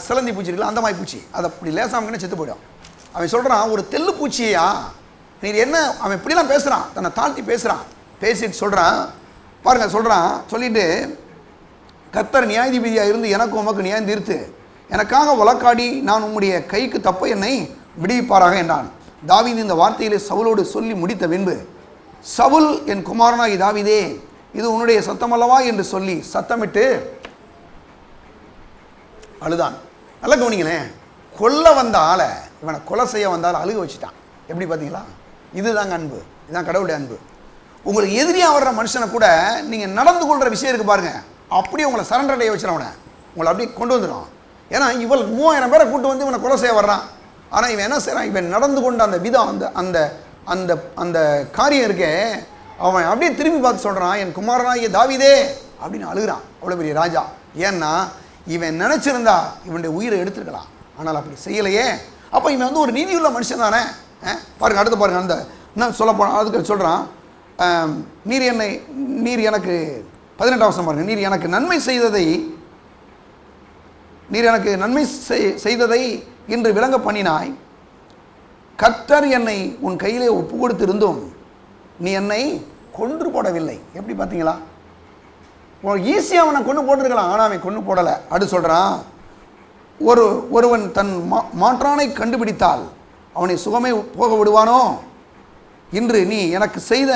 சிலந்தி பூச்சி இருக்குல்ல, அந்த மாதிரி பூச்சி. அதை அப்படி லேசாமங்கன்னா செத்து போயிடும். அவன் சொல்கிறான், ஒரு தெல்லு பூச்சியா நீர் என்ன? அவன் இப்படிலாம் பேசுகிறான், தன்னை தாழ்த்தி பேசுகிறான். பேசிட்டு சொல்கிறான் பாருங்க, சொல்கிறான். சொல்லிட்டு, கர்த்தர் நியாயாதிபதியாக இருந்து எனக்கு உமக்கு நியாயம் தீர்த்து எனக்காக வழக்காடி நான் உம்முடைய கைக்கு தப்ப என்னை விடுவிப்பாராக என்றான். தாவீது இந்த வார்த்தையிலே சவுலோடு சொல்லி முடித்த பின்பு, சவுல் என் குமாரனாகி தாவீதே, இது உன்னுடைய சத்தமல்லவா என்று சொல்லி சத்தமிட்டு அழுதான். நல்லா கவனிங்களேன், கொல்ல வந்த ஆளை, இவனை கொலை செய்ய வந்தால் அழுக வச்சுட்டான். எப்படி பார்த்தீங்களா? இதுதாங்க அன்பு, இதுதான் கடவுளுடைய அன்பு. உங்களுக்கு எதிரியாக வர்ற மனுஷனை கூட நீங்கள் நடந்து கொள்கிற விஷயம் இருக்குது பாருங்கள், அப்படியே உங்களை சரண்டர் அடைய வச்சிடவனை உங்களை அப்படியே கொண்டு வந்துடும். ஏன்னா இவள் 3000 பேரை கூட்டு வந்து இவனை கொலை செய்ய வர்றான். ஆனால் இவன் என்ன செய்கிறான்? இவன் நடந்து கொண்ட அந்த விதம், அந்த அந்த அந்த அந்த காரியம் இருக்கே, அவன் அப்படியே திரும்பி பார்த்து சொல்கிறான், என் குமாரனாகிய தாவீதே அப்படின்னு அழுகிறான். அவ்வளோ பெரிய ராஜா. ஏன்னா இவன் நினச்சிருந்தா இவனுடைய உயிரை எடுத்துருக்கலாம். ஆனால் அப்படி செய்யலையே. அப்போ இவன் வந்து ஒரு நீதியுள்ள மனுஷன் தானே. பாருங்க, அடுத்து பாருங்க, அந்த என்ன சொல்ல போன அதுக்கு சொல்கிறான், நீர் எனக்கு 18 வசனம் பாருங்க, நீர் எனக்கு நன்மை செய்ததை இன்று விளங்க பண்ணினாய். கர்த்தர் என்னை உன் கையிலே ஒப்பு கொடுத்திருந்தும் நீ என்னை கொன்று போடவில்லை. எப்படி பார்த்தீங்களா? ஈஸியாக அவனை கொண்டு போட்டிருக்கலாம், ஆனால் அவன் கொண்டு போடலை. அடுத்து சொல்கிறான், ஒருவன் தன் மாற்றானை கண்டுபிடித்தால் அவனை சுகமே போக விடுவானோ? இன்று நீ எனக்கு செய்த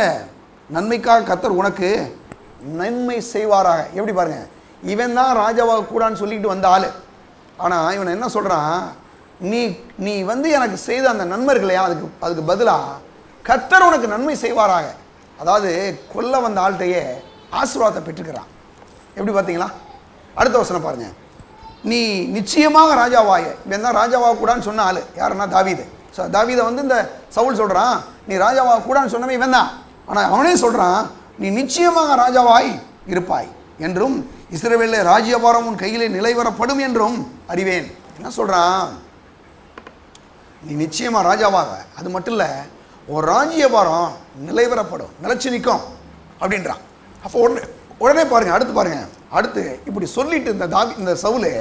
நன்மைக்காக கர்த்தர் உனக்கு நன்மை செய்வாராக. எப்படி பாருங்க, இவன் தான் ராஜாவாக கூடான்னு சொல்லிட்டு வந்த ஆள். ஆனால் இவன் என்ன சொல்கிறான், நீ வந்து எனக்கு செய்த அந்த நன்மர்களையா, அதுக்கு பதிலாக கர்த்தர் உனக்கு நன்மை செய்வாராக. அதாவது கொல்ல வந்த ஆள்கிட்டையே ஆசீர்வாதத்தை பெற்றுக்கிறான். எப்படி பார்த்தீங்களா? அடுத்த வசனம் பாருங்க, நீ நிச்சயமாக ராஜாவாய. இவன் தான் ராஜாவாக கூடான்னு சொன்ன ஆள். யாருன்னா தாவீது. தாவீதை வந்து இந்த சவுல் சொல்கிறான், நீ ராஜாவாக கூடான்னு சொன்னவன் இவன் தான். ஆனால் அவனே சொல்கிறான், நீ நிச்சயமாக ராஜாவாய் இருப்பாய் என்றும் இஸ்ரவேலில் ராஜ்யபாரம் உன் கையிலே நிலைவரப்படும் என்றும் அறிவேன். என்ன சொல்கிறான், நீ நிச்சயமாக ராஜாவாக, அது மட்டும் இல்லை ஒரு ராஜ்யபாரம் நிலைவரப்படும், நிலச்சி நிற்கும் அப்படின்றான். அப்போ உடனே பாருங்க, அடுத்து இப்படி சொல்லிட்டு இந்த சவுலு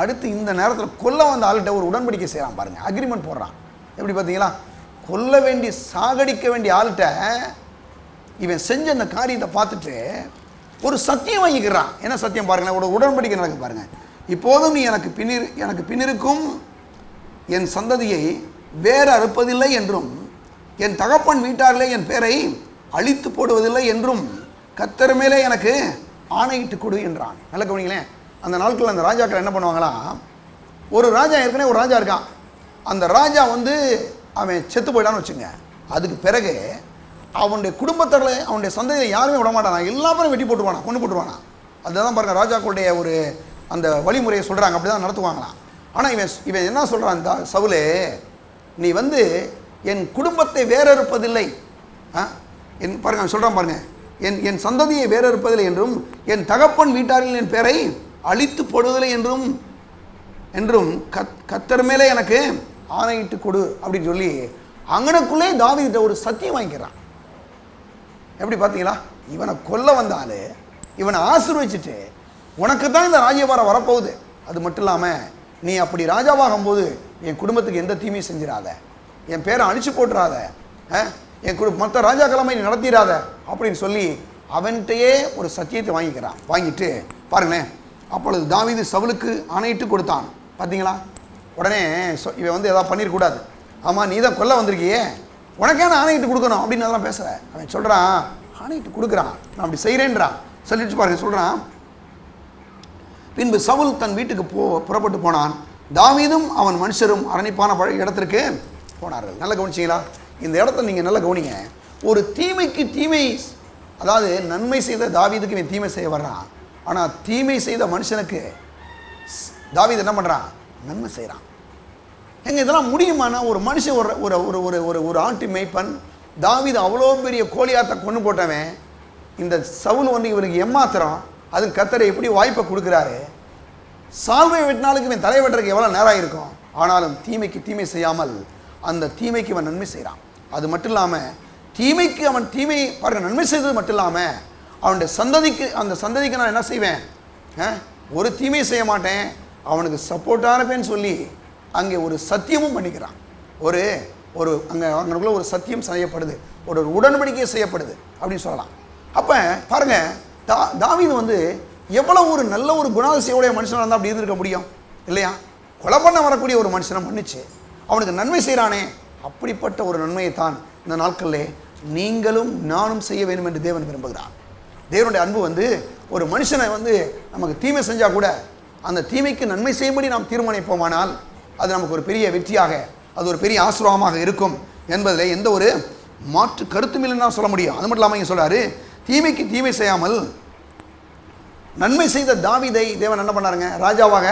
அடுத்து இந்த நேரத்தில் கொல்ல வந்த ஆள்கிட்ட ஒரு உடன்படிக்கை செய்கிறான் பாருங்க, அக்ரிமெண்ட் போடுறான். எப்படி பார்த்தீங்களா? கொல்ல வேண்டி சாகடிக்க வேண்டிய ஆள்கிட்ட இவன் செஞ்ச அந்த காரியத்தை பார்த்துட்டு ஒரு சத்தியம் வாங்கிக்கிறான். என்ன சத்தியம் பாருங்களேன், ஒரு உடன்படிக்கை நடக்குது பாருங்க. இப்போதும் நீ எனக்கு பின்னிருக்கும் என் சந்ததியை வேற அறுப்பதில்லை என்றும் என் தகப்பன் வீட்டாரிலே என் பேரை அழித்து போடுவதில்லை என்றும் கர்த்தர் மேலே எனக்கு ஆணையிட்டு கொடு என்றான். நல்ல கவனிங்களேன், அந்த நாட்களில் அந்த ராஜாக்கள் என்ன பண்ணுவாங்களா, ஒரு ராஜா ஏற்கனவே ஒரு ராஜா இருக்கான், அந்த ராஜா வந்து அவன் செத்து போயிடான்னு வச்சுங்க. அதுக்கு பிறகு அவனுடைய குடும்பத்தில் அவனுடைய சந்ததியை யாருமே விட மாட்டானா, எல்லா பேரும் வெட்டி போட்டுருவானா, கொண்டு போட்டுருவானா. அதுதான் பாருங்கள் ராஜாக்களுடைய ஒரு அந்த வழிமுறையை சொல்கிறாங்க, அப்படி தான் நடத்துவாங்களாம். ஆனால் இவன் என்ன சொல்கிறான், சவுலே, நீ வந்து என் குடும்பத்தை வேறறுப்பதில்லை, பாருங்க அவன் சொல்கிறான் பாருங்க, என் சந்ததியை வேறறுப்பதில்லை என்றும் என் தகப்பன் வீட்டாரில் என் பேரை அழித்து போடுவதில்லை என்றும் கர்த்தர் மேலே எனக்கு ஆணையிட்டு கொடு அப்படின்னு சொல்லி அங்கனக்குள்ளே தாவீதுகிட்ட ஒரு சத்தியம் வாங்கிக்கிறான். எப்படி பார்த்தீங்களா? இவனை கொல்ல வந்தால் இவனை ஆசீர்வதிச்சுட்டு உனக்கு தான் இந்த ராஜ்யபாரம் வரப்போகுது, அது மட்டும் இல்லாமல் நீ அப்படி ராஜாவாகும் போது என் குடும்பத்துக்கு எந்த தீமையும் செஞ்சிடாத, என் பேரை அழிச்சு போட்டுறாத, என் மற்ற ராஜாக்கிழமை நீ நடத்திடாத அப்படின்னு சொல்லி அவன்கிட்டயே ஒரு சத்தியத்தை வாங்கிட்டு பாருங்களேன். அப்பொழுது தாவீது சவுலுக்கு ஆணையிட்டு கொடுத்தான். பார்த்தீங்களா? உடனே இவன் வந்து எதாவது பண்ணிடக்கூடாது, ஆமாம் நீ தான் கொல்ல வந்திருக்கியே, உனக்கே நான் ஆணையிட்டு கொடுக்கணும் அப்படின்னு அதெல்லாம் பேசுகிறேன். அவன் சொல்கிறான், ஆணையிட்டு கொடுக்குறான், நான் அப்படி செய்கிறேன்றான். சொல்லிட்டு பாருங்க, சொல்கிறான், பின்பு சவுல் தன் வீட்டுக்கு புறப்பட்டு போனான். தாவீதும் அவன் மனுஷரும் அரணிப்பான இடத்திற்கு போனார்கள். நல்லா கவனிச்சிங்களா? இந்த இடத்த நீங்கள் நல்லா கவனிங்க. ஒரு தீமைக்கு தீமை, அதாவது நன்மை செய்த தாவீதுக்கு இவன் தீமை செய்ய வர்றான், ஆனால் தீமை செய்த மனுஷனுக்கு தாவீது என்ன பண்ணுறான், நன்மை செய்கிறான். இதெல்லாம் முடியுமானா? ஒரு மனுஷன் ஒரு ஒரு ஒரு ஒரு ஆட்டு மேய்ப்பன், தாவீது அவ்வளோ பெரிய கோலியாத்தை கொண்டு போட்டவன், இந்த சவுல் வந்து இவனுக்கு ஏமாத்திரம், அது கர்த்தரை எப்படி வாய்ப்பை கொடுக்குறாரு. சால்வை வெட்டினாலுக்கு இவன் தலை வெட்டுறதுக்கு எவ்வளோ நேரம் இருக்கும், ஆனாலும் தீமைக்கு தீமை செய்யாமல் அந்த தீமைக்கு இவன் நன்மை செய்கிறான். அது மட்டும் இல்லாமல் தீமைக்கு அவன் தீமை பாருங்கள் நன்மை செய்தது மட்டும் இல்லாமல் அவனுடைய அந்த சந்ததிக்கு நான் என்ன செய்வேன், ஒரு தீமை செய்ய மாட்டேன், அவனுக்கு சப்போர்ட்டான பேன்னு சொல்லி அங்கே ஒரு சத்தியமும் பண்ணிக்கிறான். அங்கனுக்குள்ள ஒரு சத்தியம் செய்யப்படுது, ஒரு உடன்படிக்கை செய்யப்படுது அப்படின்னு சொல்லலாம். அப்போ பாருங்கள், தாவீது வந்து எவ்வளோ ஒரு நல்ல ஒரு குணாதிசையோடைய மனுஷனாக இருந்தால் அப்படி இருந்திருக்க முடியும் இல்லையா? கொலை பண்ண வரக்கூடிய ஒரு மனுஷனை மன்னிச்சு அவனுக்கு நன்மை செய்கிறானே, அப்படிப்பட்ட ஒரு நன்மையை தான் இந்த நாட்களிலே நீங்களும் நானும் செய்ய வேண்டும் என்று தேவன் விரும்புகிறார். தேவனுடைய அன்பு வந்து ஒரு மனுஷனை வந்து நமக்கு தீமை செஞ்சால் கூட அந்த தீமைக்கு நன்மை செய்யும்படி நாம் தீர்மானிப்போமானால் அது நமக்கு ஒரு பெரிய வெற்றியாக, அது ஒரு பெரிய ஆசீர்வாதமாக இருக்கும் என்பதில் எந்த ஒரு மாற்று கருத்தும் இல்லைன்னு தான் சொல்ல முடியும். அது மட்டும் இல்லாமல் இங்கே சொல்கிறாரு, தீமைக்கு தீமை செய்யாமல் நன்மை செய்த தாவீதை தேவன் என்ன பண்ணாருங்க, ராஜாவாக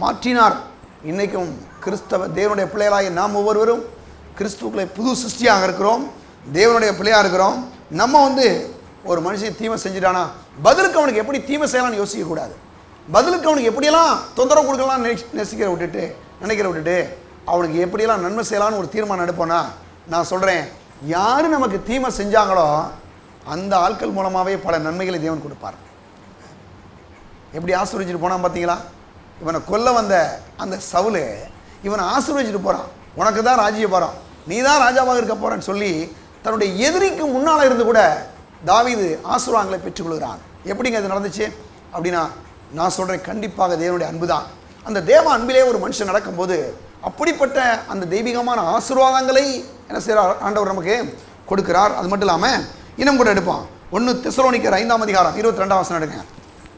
மாற்றினார். இன்றைக்கும் கிறிஸ்தவ தேவனுடைய பிள்ளைகளாக நாம் ஒவ்வொருவரும் கிறிஸ்துக்களை புது சிருஷ்டியாக இருக்கிறோம், தேவனுடைய பிள்ளையாக இருக்கிறோம். நம்ம வந்து ஒரு மனுஷன் தீமை செஞ்சிட்டானா பதிலுக்கு அவனுக்கு எப்படி தீமை செய்யலாம்னு யோசிக்கக்கூடாது. பதிலுக்கு அவனுக்கு எப்படியெல்லாம் தொந்தரவு கொடுக்கலாம் நினைக்கிற விட்டுட்டு அவனுக்கு எப்படியெல்லாம் நன்மை செய்யலான்னு ஒரு தீர்மானம் எடுப்போனா, நான் சொல்கிறேன், யார் நமக்கு தீமை செஞ்சாங்களோ அந்த ஆட்கள் மூலமாகவே பல நன்மைகளை தேவன் கொடுப்பார். எப்படி ஆசீர்வதிச்சுட்டு போனான் பார்த்தீங்களா? இவனை கொல்ல வந்த அந்த சவுலு இவனை ஆசீர்வதிச்சுட்டு போகிறான். உனக்கு தான் ராஜ்யபாரம், நீ தான் ராஜாவாக இருக்க போகிறன்னு சொல்லி தன்னுடைய எதிரிக்கு முன்னால் இருந்து கூட தாவீது ஆசீர்வாதங்களை பெற்றுக்கொள்கிறான். எப்படிங்க அது நடந்துச்சு அப்படின்னா, நான் சொல்கிறேன், கண்டிப்பாக தேவனுடைய அன்பு தான். அந்த தேவ அன்பிலே ஒரு மனுஷன் நடக்கும்போது அப்படிப்பட்ட அந்த தெய்வீகமான ஆசீர்வாதங்களை என்ன செய்கிறார்? ஆண்டவர் நமக்கு கொடுக்கிறார். அது மட்டும் இல்லாமல் இன்னும் கூட எடுப்பான். 1 தெசலோனிக்கர் 5ஆம் அதிகாரம் 22ஆம் வசனம் எடுங்க.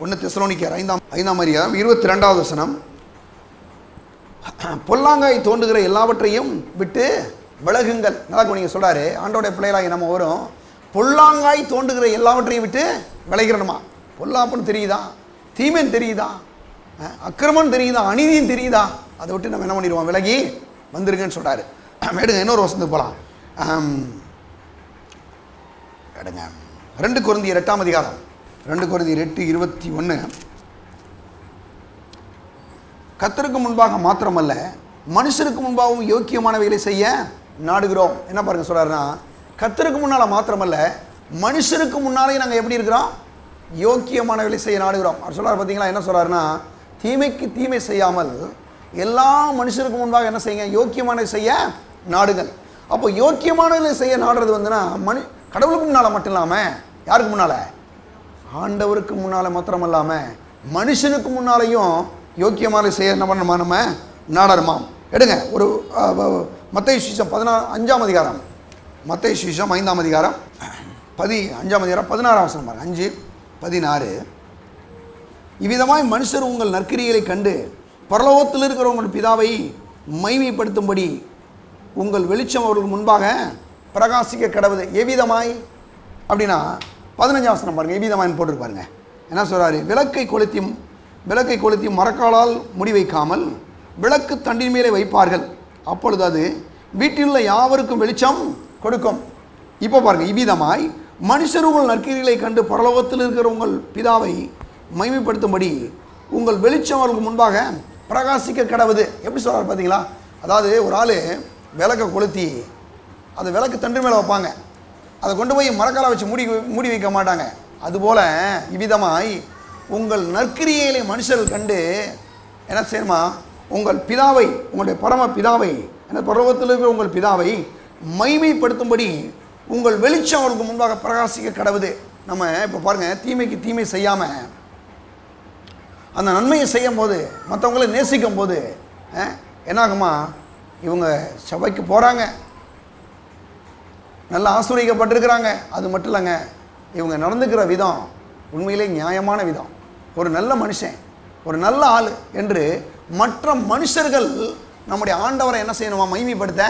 1 தெசலோனிக்கர் 5ஆம் அதிகாரம் 22வது வசனம். பொல்லாங்காய் தோன்றுகிற எல்லாவற்றையும் விட்டு விலகுங்கள். நல்லா நீங்கள் சொல்கிறாரு, ஆண்டோடைய பிள்ளைகளாகி நம்ம வரும், பொல்லாங்காய் தோன்றுகிற எல்லாவற்றையும் விட்டு விலகிறணுமா? பொல்லாப்புன்னு தெரியுதா, தீமைன்னு தெரியுதா, அக்கிரமம் தெரியுதா, அநீதியும் தெரியுதா, அதை விட்டு நம்ம என்ன பண்ணிடுவோம்? விலகி வந்துருங்கன்னு சொல்கிறாரு. எடுங்க இன்னொரு வசனத்துக்கு போகலாம். எடுங்க 2 கொரிந்தியர் 8ஆம் அதிகாரம். 2 கொரிந்தியர் 8:21. கர்த்தருக்கு முன்பாக மாத்திரமல்ல மனுஷருக்கு முன்பாகவும் யோக்கியமானவைகளை செய்ய நாடுகிறோம். என்ன பாருங்க சொல்கிறாருன்னா, கர்த்தருக்கு முன்னால் மாத்திரமல்ல மனுஷருக்கு முன்னாலே நாங்கள் எப்படி இருக்கிறோம்? யோக்கியமானவைகளை செய்ய நாடுகிறோம். அவர் சொல்கிறார் பார்த்தீங்களா? என்ன சொல்கிறாருன்னா, தீமைக்கு தீமை செய்யாமல் எல்லா மனுஷருக்கு முன்பாக என்ன செய்யுங்க? யோக்கியமானவை செய்ய நாடுங்கள். அப்போ யோக்கியமானவைகளை செய்ய நாடுறது வந்துன்னா கடவுளுக்கு முன்னால் மட்டும் இல்லாமல் யாருக்கு முன்னால்? ஆண்டவருக்கு முன்னால் மாத்திரம் இல்லாமல் மனுஷனுக்கு முன்னாலேயும் யோக்கியமான செய்ய என்ன பண்ணணுமா? நம்ம நாடணுமாம். எடுங்க ஒரு மத்தேயு சுவிசேஷம் 5ஆம் அதிகாரம். மத்தேயு சுவிசேஷம் 5ஆம் அதிகாரம் 5ஆம் அதிகாரம் 16ஆம் வசனம் பாருங்க. 5:16. இவ்விதமாய் மனுஷர் உங்கள் நற்கிரிகளை கண்டு பரலோகத்தில் இருக்கிற உங்கள் பிதாவை மைமைப்படுத்தும்படி உங்கள் வெளிச்சம் அவர்கள் முன்பாக பிரகாசிக்க கடவுது. எவ்விதமாய் அப்படின்னா 15ஆம் வசனம் பாருங்கள். எவ்விதமாய்னு போட்டுருப்பாருங்க. என்ன சொல்கிறாரு? விளக்கை கொளுத்தி மரக்காலால் முடி வைக்காமல் விளக்கு தண்டின் மேலே வைப்பார்கள், அப்பொழுது அது வீட்டிலுள்ள யாவருக்கும் வெளிச்சம் கொடுக்கும். இப்போ பாருங்கள், இவ்விதமாய் மனுஷர் உங்கள் நற்கிரிகளை கண்டு பரலோகத்தில் இருக்கிற உங்கள் பிதாவை மைமைப்படுத்தும்படி உங்கள் வெளிச்சம் அவர்களுக்கு முன்பாக பிரகாசிக்க கடவுது. எப்படி சொல்கிறார் பார்த்தீங்களா? அதாவது ஒரு ஆள் விளக்கை கொளுத்தி அதை விளக்கு தண்டு மேலே வைப்பாங்க, அதை கொண்டு போய் மரக்காலை வச்சு மூடி வைக்க மாட்டாங்க. அதுபோல் இவ்விதமாய் உங்கள் நற்கிரிகளை மனுஷர்கள் கண்டு என்ன செய்யணுமா? உங்கள் பிதாவை, உங்களுடைய பரம பிதாவை, என்ன பரலோகத்தில் இருக்கிற உங்கள் பிதாவை மைமைப்படுத்தும்படி உங்கள் வெளிச்சம் அவருக்கு முன்பாக பிரகாசிக்க கடவுது. நம்ம இப்போ பாருங்கள், தீமைக்கு தீமை செய்யாமல் அந்த நன்மையை செய்யும் போது, மற்றவங்களை நேசிக்கும் போது என்னாகுமா? இவங்க சபைக்கு போகிறாங்க, நல்லா ஆசீர்வதிக்கப்பட்டிருக்கிறாங்க. அது மட்டும் இல்லைங்க, இவங்க நடந்துக்கிற விதம் உண்மையிலே நியாயமான விதம், ஒரு நல்ல மனுஷன், ஒரு நல்ல ஆள் என்று மற்ற மனுஷர்கள் நம்முடைய ஆண்டவரை என்ன செய்யணுமா? மைமைப்படுத்த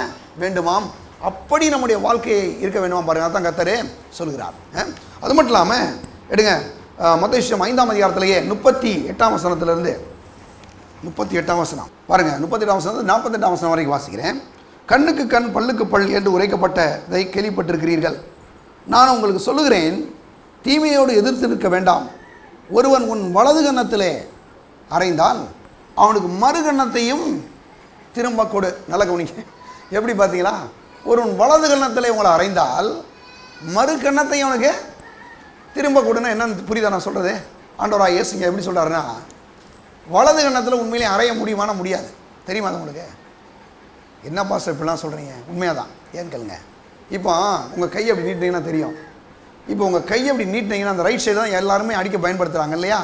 வேண்டுமாம். அப்படி நம்முடைய வாழ்க்கையை இருக்க வேண்டுமா பாருங்கள். அதான் கர்த்தரே சொல்கிறார். அது மட்டும் இல்லாமல் எடுங்க மத்தேயு 5ஆம் அதிகாரத்திலேயே 38ஆம் வசனத்திலிருந்து 38ஆம் வசனம் பாருங்கள். 38ஆம் வசனம் 48ஆம் வசனம் வரைக்கும் வாசிக்கிறேன். கண்ணுக்கு கண் பல்லுக்கு பல் என்று உரைக்கப்பட்டதை கேள்விப்பட்டிருக்கிறீர்கள். நான் உங்களுக்கு சொல்லுகிறேன், தீமையோடு எதிர்த்து நிற்க வேண்டாம். ஒருவன் உன் வலது கன்னத்திலே அறைந்தால் அவனுக்கு மறு கன்னத்தையும் திரும்ப கொடு. நல்ல கவனிக்க. எப்படி பார்த்தீங்களா? ஒருவன் வலது கன்னத்திலே உங்களை அறைந்தால் மறு கன்னத்தையும் அவனுக்கு திரும்ப கொடுன்னா என்னன்னு புரியுதா நான் சொல்கிறது? ஆண்டவராக இயேசுங்க எப்படி சொல்கிறாருன்னா, வலது கன்னத்தில் உண்மையிலே அறைய முடியுமானா முடியாது. தெரியுமா அது உங்களுக்கு? என்ன பாஸ்டர் இப்படிலாம் சொல்கிறீங்க? உண்மையாக தான். ஏன் கேளுங்க. இப்போ உங்கள் கையை அப்படி நீட்டினீங்கன்னா தெரியும். இப்போ உங்கள் கையை அப்படி நீட்டினீங்கன்னா அந்த ரைட் சைடு தான் எல்லாருமே அடிக்க பயன்படுத்துகிறாங்க இல்லையா?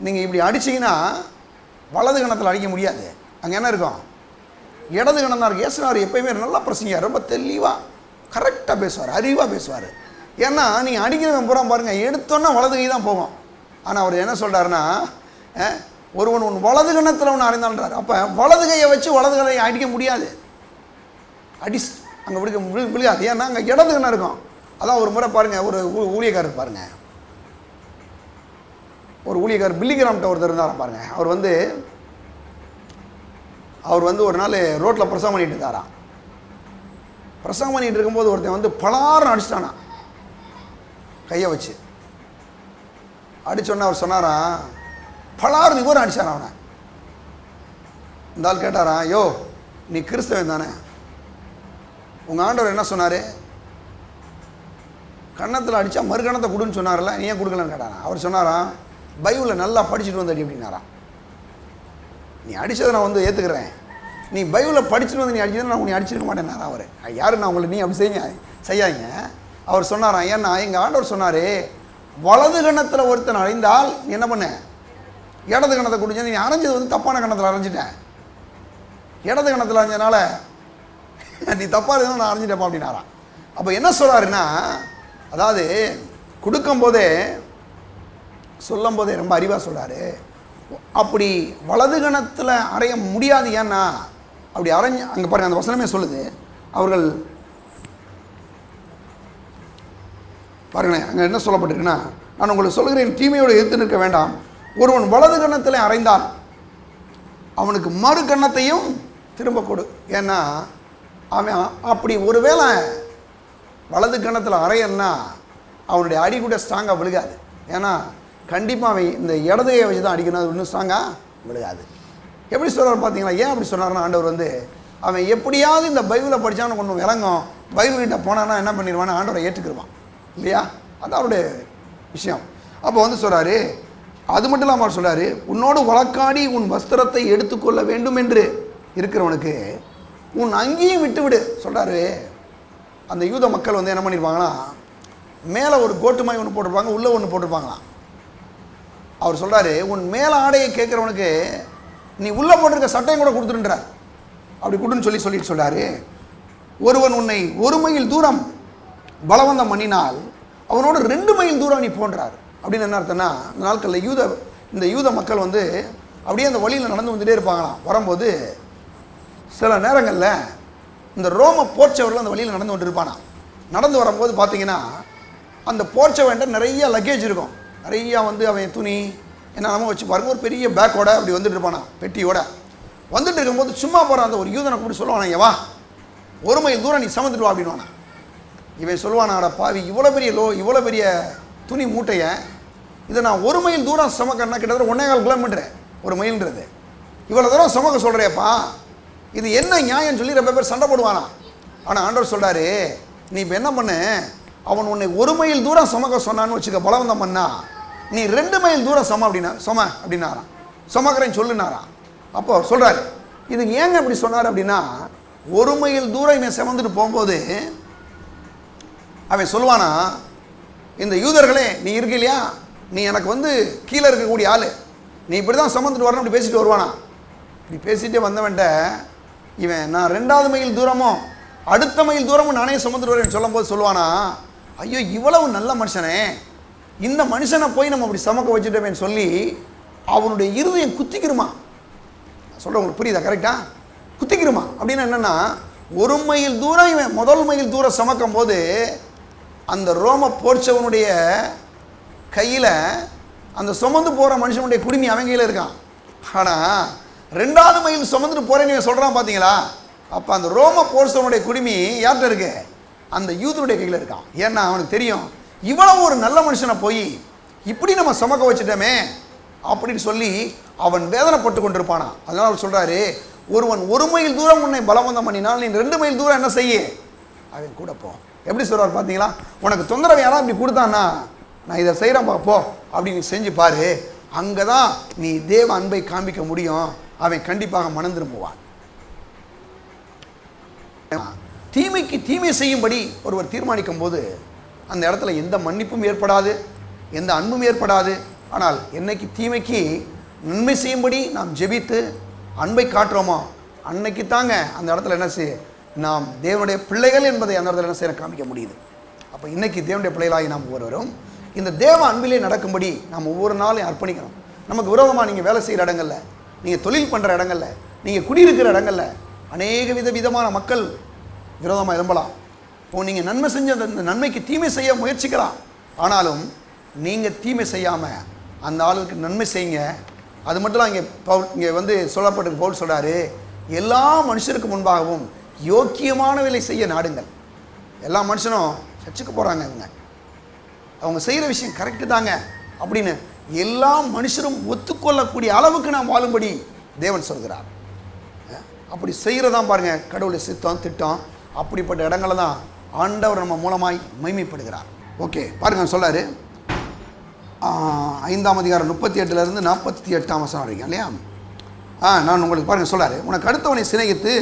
நீங்கள் இப்படி அடிச்சிங்கன்னா வலது கன்னத்தில் அடிக்க முடியாது. அங்கே என்ன இருக்கும்? இடது கணம் தான் இருக்குது. இயேசுவார் எப்பயுமே நல்லா பிரசங்கியார், ரொம்ப தெளிவாக கரெக்டாக பேசுவார், அறிவாக பேசுவார். ஏன்னா நீங்கள் அடிக்கிறவன் பூரா பாருங்கள், எடுத்தோன்னா வலது கை தான் போகும். ஆனால் அவர் என்ன சொல்கிறாருன்னா, ஒருவன் உன் வலது கணத்தில் ஒன்று அறைந்தான்றார். அப்போ வலது கையை வச்சு வலது கையை அடிக்க முடியாது, அங்கே விழுகாது. ஏன்னா அங்கே இடது கண்ணம் இருக்கும். அதான் ஒரு முறை பாருங்கள், ஒரு ஊழியக்காரர் பாருங்கள், ஒரு ஊழியக்காரர் பில்லிகிராம்கிட்ட ஒருத்தர் இருந்தாராம் பாருங்கள். அவர் வந்து ஒரு நாள் ரோட்டில் பிரசவம் பண்ணிட்டு இருந்தாராம். பிரசவம் பண்ணிட்டு இருக்கும்போது ஒருத்தன் வந்து பலாரம் அடிச்சிட்டானா கையை வச்சு. அடிச்சோன்னா அவர் சொன்னாராம், பலாறு இவரும் அடிச்சார் அவனை. இந்த ஆள் கேட்டாரா, யோ நீ கிறிஸ்தவன் தானே, உங்கள் ஆண்டவர் என்ன சொன்னார், கன்னத்தில் அடித்தா மறுகணத்தை கொடுன்னு சொன்னார்ல, நீ ஏன் கொடுக்கலன்னு கேட்டாரா. அவர் சொன்னாராம், பைபிளில் நல்லா படிச்சுட்டு வந்தடி அப்படின்னாராம். நீ அடித்ததை நான் வந்து ஏற்றுக்கிறேன், நீ பைபிளில் படிச்சுட்டு வந்து நீ அடிச்சதை நான் உன்னை அடிச்சிருக்க மாட்டேன்னாரா. அவர் யாரு, நான் உங்களை நீ அப்படி செய்யாங்க. அவர் சொன்னாராம், ஏன்னா எங்கள் ஆண்டவர் சொன்னார், வலது கணத்தில் ஒருத்தன் அடைந்தால் நீ என்ன பண்ண, இடது கணத்தை குடிச்சது, நீ அரைஞ்சது வந்து தப்பான கணத்தில் அரைஞ்சிட்டேன், இடது கணத்தில் அரைஞ்சதுனால நீ தப்பாக இருந்தால் நான் அரைஞ்சிட்டேப்பா அப்படின்னாராம். அப்போ என்ன சொல்கிறாருன்னா, அதாவது கொடுக்கும்போதே சொல்லும் போதே ரொம்ப அறிவாக சொல்கிறாரு. அப்படி வலது கணத்தில் அறைய முடியாது, ஏன்னா அப்படி அரைஞ்சு அங்கே பாருங்கள், அந்த வசனமே சொல்லுது. அவர்கள் பாருங்களேன், அங்கே என்ன சொல்லப்பட்டிருக்குன்னா, நான் உங்களுக்கு சொல்கிறேன், தீமையோடு எதிர்த்து நிற்க வேண்டாம். ஒருவன் வலது கணத்தில் அறைந்தான், அவனுக்கு மறு கணத்தையும் திரும்ப கொடு. ஏன்னா அவன் அப்படி ஒருவேளை வலது கணத்தில் அறையன்னா அவனுடைய அடி கூட ஸ்ட்ராங்காக விழுகாது. ஏன்னா கண்டிப்பாக அவன் இந்த இடதையை வச்சு தான் அடிக்கணும், அது இன்னும் ஸ்ட்ராங்காக விழுகாது. எப்படி சொல்கிறார் பார்த்தீங்களா. ஏன் அப்படி சொன்னார்னா, ஆண்டவர் வந்து அவன் எப்படியாவது இந்த பைபிளை படித்தான்னு கொஞ்சம் விளங்கும், பைபிள்கிட்ட போனான்னா என்ன பண்ணிடுவான்னு ஆண்டவரை ஏற்றுக்கிடுவான் இல்லையா, அது அவருடைய விஷயம். அப்போ வந்து சொல்கிறாரு, அது மட்டும் இல்லாமல் அவர் சொல்கிறாரு, உன்னோடு வழக்காடி உன் வஸ்திரத்தை எடுத்துக்கொள்ள வேண்டும் என்று இருக்கிறவனுக்கு உன் அங்கேயும் விட்டுவிடு சொல்கிறாரு. அந்த யூத மக்கள் வந்து என்ன பண்ணியிருப்பாங்கன்னா, மேலே ஒரு கோட்டு மாதிரி ஒன்று போட்டிருப்பாங்க, உள்ளே ஒன்று போட்டிருப்பாங்களாம். அவர் சொல்கிறாரு, உன் மேலே ஆடையை கேட்குறவனுக்கு நீ உள்ளே போட்டிருக்க சட்டையும் கூட கொடுத்துருன்றார். அப்படி கொடுன்னு சொல்லிட்டு சொல்கிறாரு, ஒருவன் உன்னை 1 மைல் தூரம் பலவந்தம் பண்ணினால் அவனோட 2 மைல் தூரம் நீ போன்றார். அப்படின்னு என்ன அர்த்தம்னா, இந்த நாட்களில் இந்த யூத மக்கள் வந்து அப்படியே அந்த வழியில் நடந்து வந்துகிட்டே இருப்பாங்களாம். வரும்போது சில நேரங்களில் இந்த ரோம போர்ச்சவர்கள் அந்த வழியில் நடந்து கொண்டு இருப்பானா. நடந்து வரும்போது பார்த்தீங்கன்னா அந்த போர்ச்சவன்ட்ட நிறைய லக்கேஜ் இருக்கும், நிறையா வந்து அவன் துணி என்னென்னமோ வச்சு பாருங்க, ஒரு பெரிய பேக்கோட அப்படி வந்துட்டு இருப்பானா, பெட்டியோட வந்துட்டு இருக்கும்போது சும்மா போகிற அந்த ஒரு யூதனை கூப்பிட்டு சொல்லுவானா, ஏவா 1 மைல் தூரம் நீ சமந்துட்டு வா அப்படின்வானா. இவன் சொல்லுவானாடா பாவி, இவ்வளோ பெரிய துணி மூட்டையை இதை நான் 1 மைல் தூரம் சுமக்கன்னா கிட்டத்தட்ட 1.25 கிலோமீட்டரு 1 மைல்ன்றது, இவ்வளோ தூரம் சுமக்க சொல்கிறியப்பா, இது என்ன நியாயம் சொல்லி ரொம்ப பேர் சண்டை போடுவானா. ஆனால் ஆண்டவர் சொல்கிறாரு, நீ இப்போ என்ன பண்ணு, அவன் உன்னை 1 மைல் தூரம் சுமக்க சொன்னான்னு வச்சுக்க, பலவந்தம் பண்ணா, நீ 2 மைல் தூரம் அப்படின்னாரான், சுமக்கிறேன்னு சொல்லுனாரான். அப்போ சொல்கிறாரு, இது ஏங்க இப்படி சொன்னார் அப்படின்னா, 1 மைல் தூரம் இவன் சுமந்துட்டு போகும்போது அவன் சொல்லுவானா, இந்த யூதர்களே நீ இருக்கு இல்லையா, நீ எனக்கு வந்து கீழே இருக்கக்கூடிய ஆள், நீ இப்படி தான் சுமந்துட்டு வரணும் அப்படி பேசிட்டு வருவானா. இப்படி பேசிகிட்டே வந்தவன்ட்ட இவன் நான் 2வது மைல் தூரமும் அடுத்த மைல் தூரமும் நானே சுமந்துட்டு வரேன்னு சொல்லும் போது சொல்லுவானா, ஐயோ இவ்வளவு நல்ல மனுஷனே, இந்த மனுஷனை போய் நம்ம அப்படி சமக்க வச்சுட்டோமேன்னு சொல்லி அவனுடைய இருதயம் குத்திக்கிருமா. சொல்ல உங்களுக்கு புரியுதா, கரெக்டா, குத்திக்கிருமா. அப்படின்னா என்னென்னா, 1 மைல் தூரம் இவன் முதல் மைல் தூரம் சுமக்கும் போது அந்த ரோம போர்ச்சவனுடைய கையில் அந்த சுமந்து போகிற மனுஷனுடைய குடுமி அவன் கையில் இருக்கான். ஆனால் 2வது மைல் சுமந்துட்டு போகிறேன்னு சொல்கிறான் பார்த்தீங்களா, அப்போ அந்த ரோம போர்ச்சவனுடைய குடுமி யார்கிட்ட இருக்கு, அந்த யூதனுடைய கையில் இருக்கான். ஏன்னா அவனுக்கு தெரியும், இவ்வளவு ஒரு நல்ல மனுஷனை போய் இப்படி நம்ம சுமக்க வச்சுட்டோமே அப்படின்னு சொல்லி அவன் வேதனைப்பட்டு கொண்டிருப்பானா. அதனால் அவர் சொல்கிறாரு, ஒருவன் 1 மைல் தூரம் உன்னை பலவந்தம் பண்ணினால் நீ 2 மைல் தூரம் என்ன செய்ய அவன் கூட போ. எப்படி சொல்கிறார் பார்த்தீங்களா, உனக்கு தொந்தரவு யாராவது இப்படி கொடுத்தான்னா நான் இதை செய்கிறேன் போ அப்படின்னு செஞ்சு பாரு, அங்கே தான் நீ தேவ அன்பை காண்பிக்க முடியும், அவன் கண்டிப்பாக மனம் திரும்புவான். தீமைக்கு தீமை செய்யும்படி ஒருவர் தீர்மானிக்கும் போது அந்த இடத்துல எந்த மன்னிப்பும் ஏற்படாது, எந்த அன்பும் ஏற்படாது. ஆனால் என்னைக்கு தீமைக்கு நன்மை செய்யும்படி நாம் ஜெபித்து அன்பை காட்டுறோமோ அன்னைக்கு தாங்க அந்த இடத்துல என்ன செய்ய நாம் தேவனுடைய பிள்ளைகள் என்பதை அந்த இடத்துல என்ன செய்ய காமிக்க முடியுது. அப்போ இன்றைக்கி தேவனுடைய பிள்ளைகளாகி நாம் ஒவ்வொருவரும் இந்த தேவ அன்பிலே நடக்கும்படி நாம் ஒவ்வொரு நாளையும் அர்ப்பணிக்கணும். நமக்கு விரோதமாக நீங்கள் வேலை செய்கிற இடங்களில், நீங்கள் தொழில் பண்ணுற இடங்களில், நீங்கள் குடியிருக்கிற இடங்களில் அநேக விதமான மக்கள் விரோதமாக எழும்பலாம். இப்போ நீங்கள் நன்மை செஞ்ச அந்த நன்மைக்கு தீமை செய்ய முயற்சிக்கலாம். ஆனாலும் நீங்கள் தீமை செய்யாமல் அந்த ஆளுக்கு நன்மை செய்யுங்க. அது மட்டும் தான் இங்கே வந்து சொல்லப்பட்டு பவுல் சொல்கிறாரு, எல்லா மனுஷருக்கு முன்பாகவும் யோக்கியமான வேலை செய்ய நாடுங்கள். எல்லா மனுஷனும் சர்ச்சுக்கு போகிறாங்க, அவங்க செய்கிற விஷயம் கரெக்டு தாங்க அப்படின்னு எல்லா மனுஷரும் ஒத்துக்கொள்ளக்கூடிய அளவுக்கு நாம் வாழும்படி தேவன் சொல்கிறார். அப்படி செய்கிறதான் பாருங்கள் கடவுளுடைய சித்தம் திட்டம். அப்படிப்பட்ட இடங்களை தான் ஆண்டவர் நம்ம மூலமாய் மகிமைப்படுகிறார். ஓகே பாருங்கள் சொல்கிறாரு 5ஆம் அதிகாரம் 38 48 வரைக்கும் இல்லையா. நான் உங்களுக்கு பாருங்கள் சொல்கிறாரு, உனக்கு அடுத்தவனை சிநேகித்து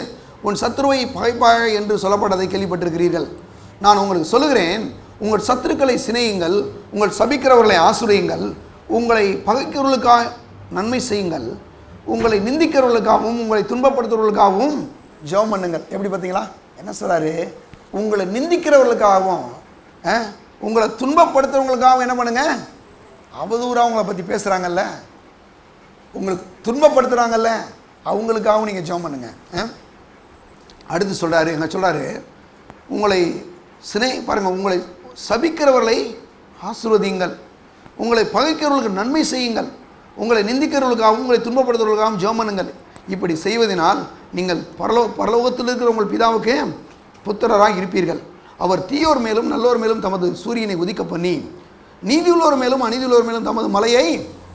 உன் சத்துருவை பகைப்பாக என்று சொல்லப்பட்டதை கேள்விப்பட்டிருக்கிறீர்கள். நான் உங்களுக்கு சொல்லுகிறேன், உங்கள் சத்துருக்களை சிநேகியுங்கள், உங்கள் சபிக்கிறவர்களை ஆசிரியுங்கள், உங்களை பகைக்கிறவர்களுக்காக நன்மை செய்யுங்கள், உங்களை நிந்திக்கிறவர்களுக்காகவும் உங்களை துன்பப்படுத்துறவர்களுக்காகவும் ஜெபம் பண்ணுங்கள். எப்படி பார்த்தீங்களா என்ன சொல்கிறாரு? உங்களை நிந்திக்கிறவர்களுக்காகவும் உங்களை துன்பப்படுத்துறவங்களுக்காகவும் என்ன பண்ணுங்க? அவதூறாக அவங்கள பற்றி பேசுகிறாங்கல்ல, உங்களுக்கு துன்பப்படுத்துகிறாங்கல்ல, அவங்களுக்காகவும் நீங்கள் ஜெபம் பண்ணுங்க. அடுத்து சொல்கிறாரு, என்ன சொல்கிறாரு? உங்களை பாருங்கள், உங்களை சபிக்கிறவர்களை ஆசீர்வதியுங்கள், உங்களை பகைக்கிறவர்களுக்கு நன்மை செய்யுங்கள், உங்களை நிந்திக்கிறவர்களுக்காகவும் உங்களை துன்பப்படுத்துவர்களுக்காகவும் ஜெபம் பண்ணுங்கள். இப்படி செய்வதனால் நீங்கள் பரலோகத்தில் இருக்கிற உங்கள் பிதாவுக்கு புத்திரராக இருப்பீர்கள். அவர் தீயோர் மேலும் நல்லோர் மேலும் தமது சூரியனை உதிக்க பண்ணி நீதியுள்ளோர் மேலும் அநீதியுள்ளோர் மேலும் தமது மலையை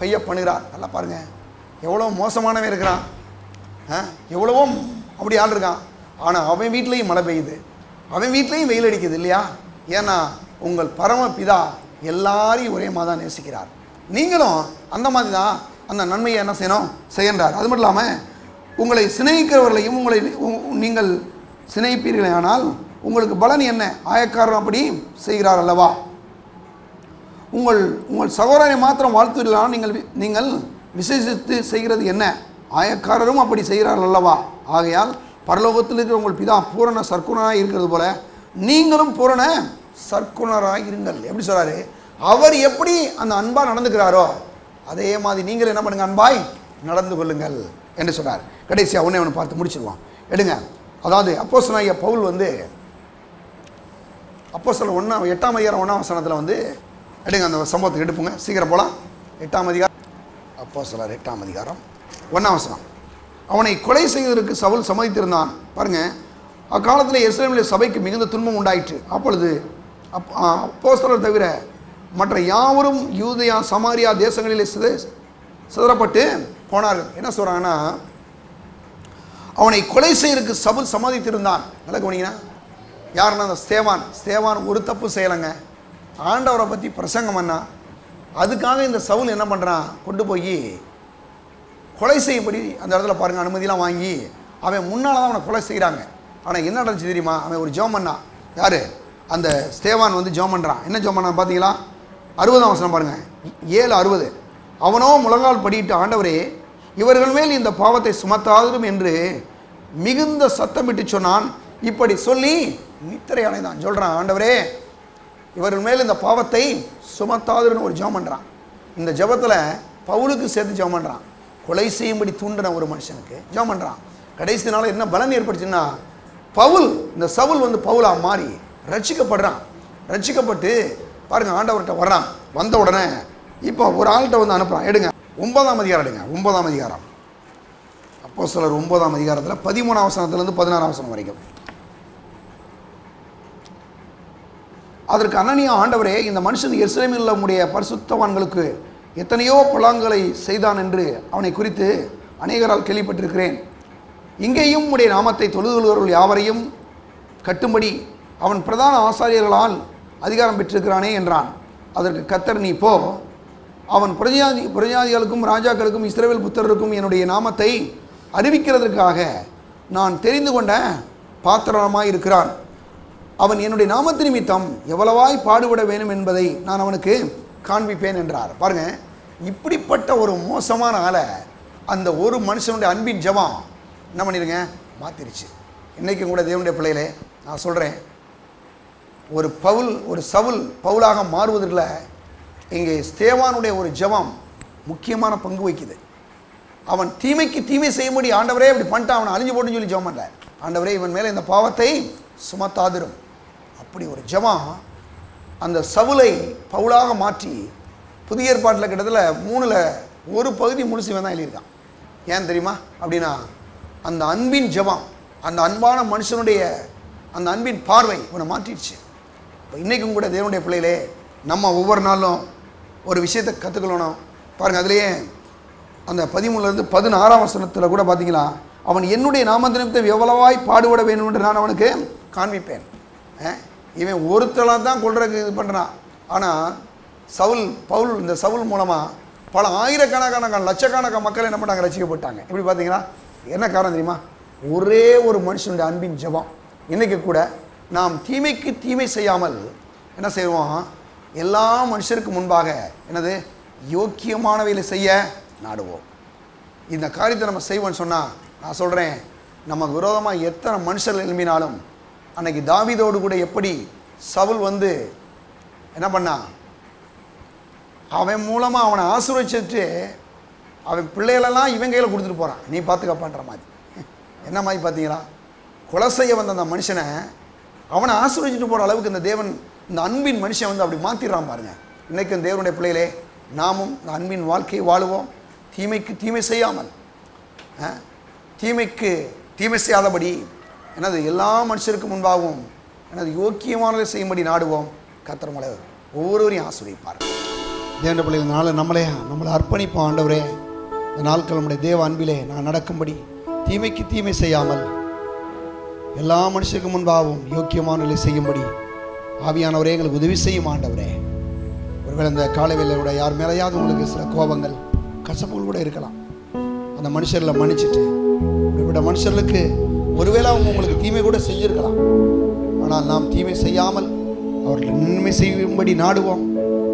பெய்ய பண்ணுகிறார். நல்லா பாருங்கள், எவ்வளோ மோசமானவன் இருக்கிறான், எவ்வளவோ அப்படி ஆள் இருக்கான். ஆனால் அவன் வீட்லேயும் மழை பெய்யுது, அவன் வீட்லேயும் வெயில் அடிக்குது இல்லையா? ஏன்னா உங்கள் பரமபிதா எல்லாரையும் ஒரே மாதிரி தான் நேசிக்கிறார். நீங்களும் அந்த மாதிரி தான் அந்த நன்மையை என்ன செய்யணும் செய்கின்றார். அது மட்டும் இல்லாமல் உங்களை சிநேகிக்கிறவர்களையும் உங்களை நீங்கள் சிநேகிப்பீர்களே ஆனால் உங்களுக்கு பலன் என்ன? ஆயக்காரர் அப்படி செய்கிறார் அல்லவா? உங்கள் சகோதரனை மாத்திரம் வாழ்த்துவீர்களானால் நீங்கள் விசேஷித்து செய்கிறது என்ன? ஆயக்காரரும் அப்படி செய்கிறார்கள் அல்லவா? ஆகையால் பரலோகத்தில் இருக்கிற உங்கள் பிதா பூரண சர்க்குணராக இருக்கிறது போல நீங்களும் பூரண சர்க்குணராக இருங்கள். எப்படி சொல்கிறாரு? அவர் எப்படி அந்த அன்பாக நடந்துக்கிறாரோ அதே மாதிரி நீங்கள் என்ன பண்ணுங்கள்? அன்பாய் நடந்து கொள்ளுங்கள் என்று சொல்கிறார். கடைசியாக ஒன்று பார்த்து முடிச்சிடுவான். எடுங்க. அதாவது அப்போஸ்தலனாகிய பவுல் அப்போஸ்தலர் 8ஆம் அதிகாரம் 1ஆம் வசனத்தில் எடுங்க, அந்த சம்பவத்தை எடுப்புங்க, சீக்கிரம் போகலாம். 8ஆம் அதிகாரம் அப்போஸ்தலர் 8ஆம் அதிகாரம் 1ஆம் வசனம். அவனை கொலை செய்வதற்கு சவுல் சம்மதித்திருந்தான். பாருங்கள், அக்காலத்தில் எருசலேமிலே சபைக்கு மிகுந்த துன்பம் உண்டாயிற்று. அப்பொழுது அப்போஸ்தலர் தவிர மற்ற யாவரும் யூதேயா சமாரியா தேசங்களிலே சிதறப்பட்டு போனார்கள். என்ன சொல்கிறாங்கன்னா, அவனை கொலை செய்யறதுக்கு சவுல் சம்மதித்திருந்தான். நல்லா கவனிங்கன்னா, யாருன்னா அந்த ஸ்தேவான் ஒரு தப்பு செய்யலைங்க, ஆண்டவரை பற்றி பிரசங்கம் பண்ணா. அதுக்காக இந்த சவுல் என்ன பண்ணுறான்? கொண்டு போய் கொலை செய்யும்படி அந்த இடத்துல பாருங்கள் அனுமதியெலாம் வாங்கி அவன் முன்னால் தான் அவனை கொலை செய்கிறாங்க. ஆனால் என்ன நடந்துச்சு தெரியுமா? அவன் ஒரு ஜெபம் பண்ணான். யார்? அந்த ஸ்தேவான் ஜெபம் பண்ணுறான். என்ன ஜெபம் பண்ணான் பார்த்தீங்களா? 60ஆம் வசனம் பாருங்கள், 7:60. அவனோ முழங்கால் படியிட்டு, ஆண்டவரே இவர்கள் மேல் இந்த பாவத்தை சுமத்தாதிரும் என்று மிகுந்த சத்தமிட்டு சொன்னான். இப்படி சொல்லி நித்திரை அடைந்தான். சொல்கிறான், ஆண்டவரே இவர்கள் மேல் இந்த பாவத்தை சுமத்தாதிருன்னு ஒரு ஜெபம் பண்ணுறான். இந்த ஜெபத்தில் பவுலுக்கு சேர்த்து ஜெபம் பண்ணுறான். கொலை செய்யும்படி தூண்டின ஒரு மனுஷனுக்கு ஜெபம் பண்ணுறான். கடைசி நாள் என்ன பலன் ஏற்படுச்சுன்னா, இந்த சவுல் பவுலாக மாறி ரட்சிக்கப்படுறான். ரட்சிக்கப்பட்டு பாருங்கள் ஆண்டவர்கிட்ட வர்றான். வந்த உடனே இப்போ ஒரு ஆள்கிட்ட அனுப்புகிறான். எடுங்க 9ஆம் அதிகாரம், எடுங்க 9ஆம் அதிகாரம். அப்போஸ்தலர் 9ஆம் அதிகாரத்தில் 13ஆம் வசனத்திலிருந்து 16ஆம் வசனம் வரைக்கும். அதற்கு அனனியா, ஆண்டவரே இந்த மனுஷன் எருசலேமில் உள்ள உம்முடைய பரிசுத்தவான்களுக்கு எத்தனையோ பொல்லாங்குகளை செய்தான் என்று அவனை குறித்து அநேகரால் கேள்விப்பட்டிருக்கிறேன். இங்கேயும் உம்முடைய நாமத்தை தொழுதுகொள்கிறவர்கள் யாவரையும் கட்டும்படி அவன் பிரதான ஆசாரியர்களால் அதிகாரம் பெற்றிருக்கிறானே என்றான். அதற்கு கர்த்தர், நீ போ, அவன் பிரஜாதிகளுக்கும் ராஜாக்களுக்கும் இஸ்ரவேல் புத்திரருக்கும் என்னுடைய நாமத்தை அறிவிக்கிறதற்காக நான் தெரிந்து கொண்ட பாத்திரமாய் இருக்கிறான். அவன் என்னுடைய நாமத்து நிமித்தம் எவ்வளவாய் பாடுபட வேண்டும் என்பதை நான் அவனுக்கு காண்பிப்பேன் என்றார். பாருங்கள், இப்படிப்பட்ட ஒரு மோசமான ஆளை அந்த ஒரு மனுஷனுடைய அன்பின் ஜெபம் என்ன பண்ணிடுங்க? மாற்றிருச்சு. இன்றைக்கும் கூட தேவனுடைய பிள்ளைகளே நான் சொல்கிறேன், ஒரு சவுல் பவுலாக மாறுவதில் இங்கே ஸ்தேவானுடைய ஒரு ஜெபம் முக்கியமான பங்கு வகிக்குது. அவன் தீமைக்கு தீமை செய்யும்படி, ஆண்டவரே இப்படி பண்ணிட்டான், அவனை அழிஞ்சு போட்டுன்னு சொல்லி ஜெபம் பண்ணல. ஆண்டவரே இவன் மேலே இந்த பாவத்தை சுமத்தாதிரும். அப்படி ஒரு ஜெபம் அந்த சவுலை பவுலாக மாற்றி புதிய ஏற்பாட்டில் கிட்டத்தட்ட 3ல் ஒரு பகுதி முழுசு இவன் தான் எழுதியிருக்கான். ஏன் தெரியுமா? அப்படின்னா அந்த அன்பின் ஜெபம், அந்த அன்பான மனுஷனுடைய அந்த அன்பின் பார்வை இவனை மாற்றிடுச்சு. இப்போ இன்றைக்கும் கூட தேவனுடைய பிள்ளைகளே, நம்ம ஒவ்வொரு நாளும் ஒரு விஷயத்தை கற்றுக்கணும். பாருங்கள், அதுலேயே அந்த 13 16 கூட பார்த்தீங்களா, அவன் என்னுடைய நாம நிமித்தம் எவ்வளவாய் பாடுபட வேண்டும் என்று நான் அவனுக்கு காண்பிப்பேன். இவன் ஒருத்தலாக தான் கொள்றதுக்கு இது பண்ணுறான். ஆனால் பவுல் இந்த சவுல் மூலமாக பல ஆயிரக்கணக்கான லட்சக்கணக்கான மக்கள் என்ன பண்ணாங்க, ரசிக்கப்பட்டாங்க. எப்படி பார்த்தீங்கன்னா என்ன காரணம் தெரியுமா? ஒரே ஒரு மனுஷனுடைய அன்பின் ஜெபம். இன்றைக்கி கூட நாம் தீமைக்கு தீமை செய்யாமல் என்ன செய்வோம், எல்லா மனுஷருக்கு முன்பாக என்னது யோக்கியமானவையில் செய்ய நாடுவோம். இந்த காரியத்தை நம்ம செய்வோம்னு சொன்னால், நான் சொல்கிறேன், நமக்கு விரோதமாக எத்தனை மனுஷர்கள் எழும்பினாலும், அன்னைக்கு தாவீதோடு கூட எப்படி சவுல் வந்து என்ன பண்ணான், அவன் மூலமாக அவனை ஆசீர்வதிச்சிட்டு அவன் பிள்ளைகளெல்லாம் இவன் கையில் கொடுத்துட்டு போகிறான், நீ பார்த்துக்கப்பான்ற மாதிரி. என்ன மாதிரி பார்த்தீங்களா, கொலை செய்ய வந்த அந்த மனுஷனை அவனை ஆசீர்வதிச்சுட்டு போகிற அளவுக்கு இந்த தேவன், இந்த அன்பின் மனுஷன் வந்து அப்படி மாற்றிடுறான் பாருங்கள். இன்றைக்கு இந்த தேவனுடைய பிள்ளைகளே, நாமும் இந்த அன்பின் வாழ்க்கையை வாழுவோம். தீமைக்கு தீமை செய்யாமல், தீமைக்கு தீமை செய்யாதபடி எனது எல்லா மனுஷருக்கு முன்பாகவும் எனது யோக்கியமானதை செய்யும்படி நாடுவோம். கர்த்தர் உங்களை ஒவ்வொருவரையும் ஆசீர்வதிப்பார். தேவனுடைய பிள்ளைகள் நம்மளை அர்ப்பணிப்போம். ஆண்டவரே, இந்த நாட்கள் நம்முடைய தேவ அன்பிலே நான் நடக்கும்படி தீமைக்கு தீமை செய்யாமல் எல்லா மனுஷருக்கு முன்பாகவும் யோக்கியமானதை செய்யும்படி ஆவியானவரே எங்களுக்கு உதவி செய்யும். ஆண்டவரே, ஒருவேளை இந்த காலை வேளையோட யார் மேலேயாவது உங்களுக்கு சில கோபங்கள் கசப்புகள் கூட இருக்கலாம். அந்த மனுஷர்களை மன்னிச்சுட்டு, இப்படிப்பட்ட மனுஷர்களுக்கு ஒருவேளை அவங்க உங்களுக்கு தீமை கூட செஞ்சுருக்கலாம். ஆனால் நாம் தீமை செய்யாமல் அவர்கள் நன்மை செய்யும்படி நாடுவோம்.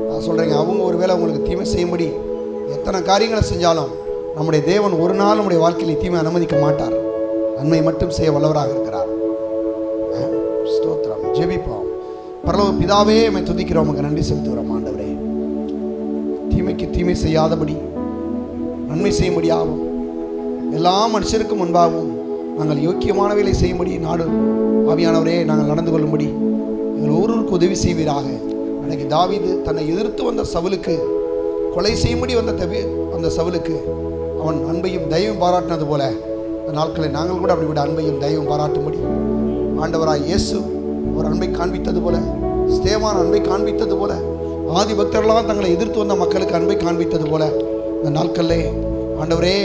நான் சொல்கிறேங்க, அவங்க ஒருவேளை உங்களுக்கு தீமை செய்யும்படி எத்தனை காரியங்களை செஞ்சாலும் நம்முடைய தேவன் ஒரு நாள் நம்முடைய வாழ்க்கையில் தீமை அனுமதிக்க மாட்டார். நன்மை மட்டும் செய்ய வல்லவராக இருக்கிறார். ஸ்தோத்திரம். ஜெபிப்போம். பரலோக பிதாவே, உம்மை துதிக்கிறோம், உமக்கு நன்றி செலுத்துகிறோம். ஆண்டவரே, தீமைக்கு தீமை செய்யாதபடி நன்மை செய்யும்படியாகவும் எல்லா மனுஷருக்கும் முன்பாகவும் நாங்கள் யோக்கியமானவைகளை செய்யும்படி நாடு ஆவியானவரே நாங்கள் நடந்து கொள்ளும்படி எங்கள் ஒவ்வொருவருக்கு உதவி செய்வீராக. அன்னைக்கு தாவீது தன்னை எதிர்த்து வந்த சவுலுக்கு கொலை செய்யும்படி வந்த சவுலுக்கு அவன் அன்பையும் தயவும் பாராட்டினது போல இந்த நாட்களில் நாங்கள் கூட அப்படிப்பட்ட அன்பையும் தயவும் பாராட்டும்படி ஆண்டவராய் இயேசு ஒரு அன்பை காண்பித்தது போல, ஸ்தேவான் அன்பை காண்பித்தது போல, ஆதி பக்தர்களாக தங்களை எதிர்த்து வந்த மக்களுக்கு அன்பை காண்பித்தது போல இந்த நாட்களிலே ஆண்டவரே,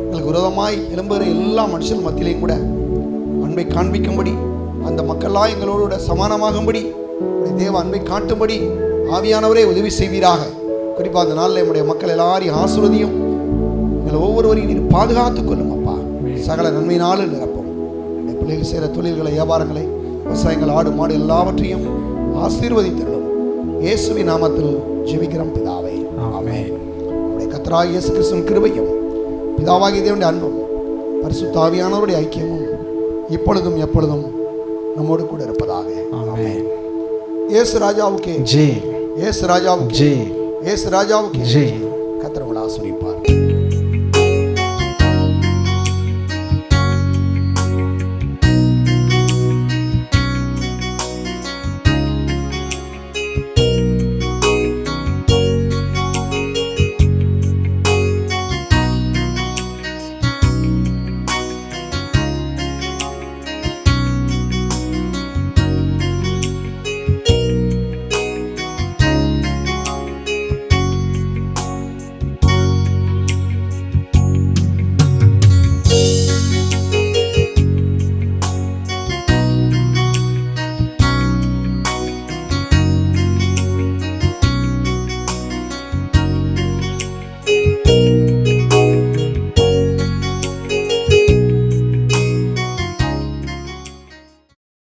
எங்களுக்கு விரோதமாய் எழும்புகிற எல்லா மனுஷன் மத்தியிலையும் கூட அன்பை காண்பிக்கும்படி, அந்த மக்கள்லாம் எங்களோட சமானமாகும்படி தேவ அன்பை காட்டும்படி ஆவியானவரே உதவி செய்வீராக. குறிப்பாக அந்த நாளில் நம்முடைய மக்கள் எல்லாரையும் ஆசீர்வதியும், எங்களை ஒவ்வொருவரையும் நீர் பாதுகாத்துக் கொள்ளும் அப்பா. சகல நன்மையினாலும் நிரப்பும். என் பிள்ளைகள் செய்கிற தொழில்களை, வியாபாரங்களை, விவசாயங்கள், ஆடு மாடு எல்லாவற்றையும் ஆசீர்வதித்திருளும். இயேசுவின் நாமத்தில் ஜெபிக்கிறோம் பிதாவே, ஆமென். நம்முடைய கர்த்தராகிய இயேசு கிறிஸ்துவின் கிருபையும் பிதாவாகிய தேவனுடைய அன்பும் பரிசுத்த ஆவியானவருடைய ஐக்கியமும் இப்பொழுதும் எப்பொழுதும் நம்மோடு கூட இருப்பதாக. ஆமென். இயேசு ராஜாவுக்கே ஜெய். இயேசு ராஜாவுக்கே ஜெய். இயேசு ராஜாவுக்கே ஜெய். கர்த்தர் உங்களை ஆசீர்வதிப்பார்.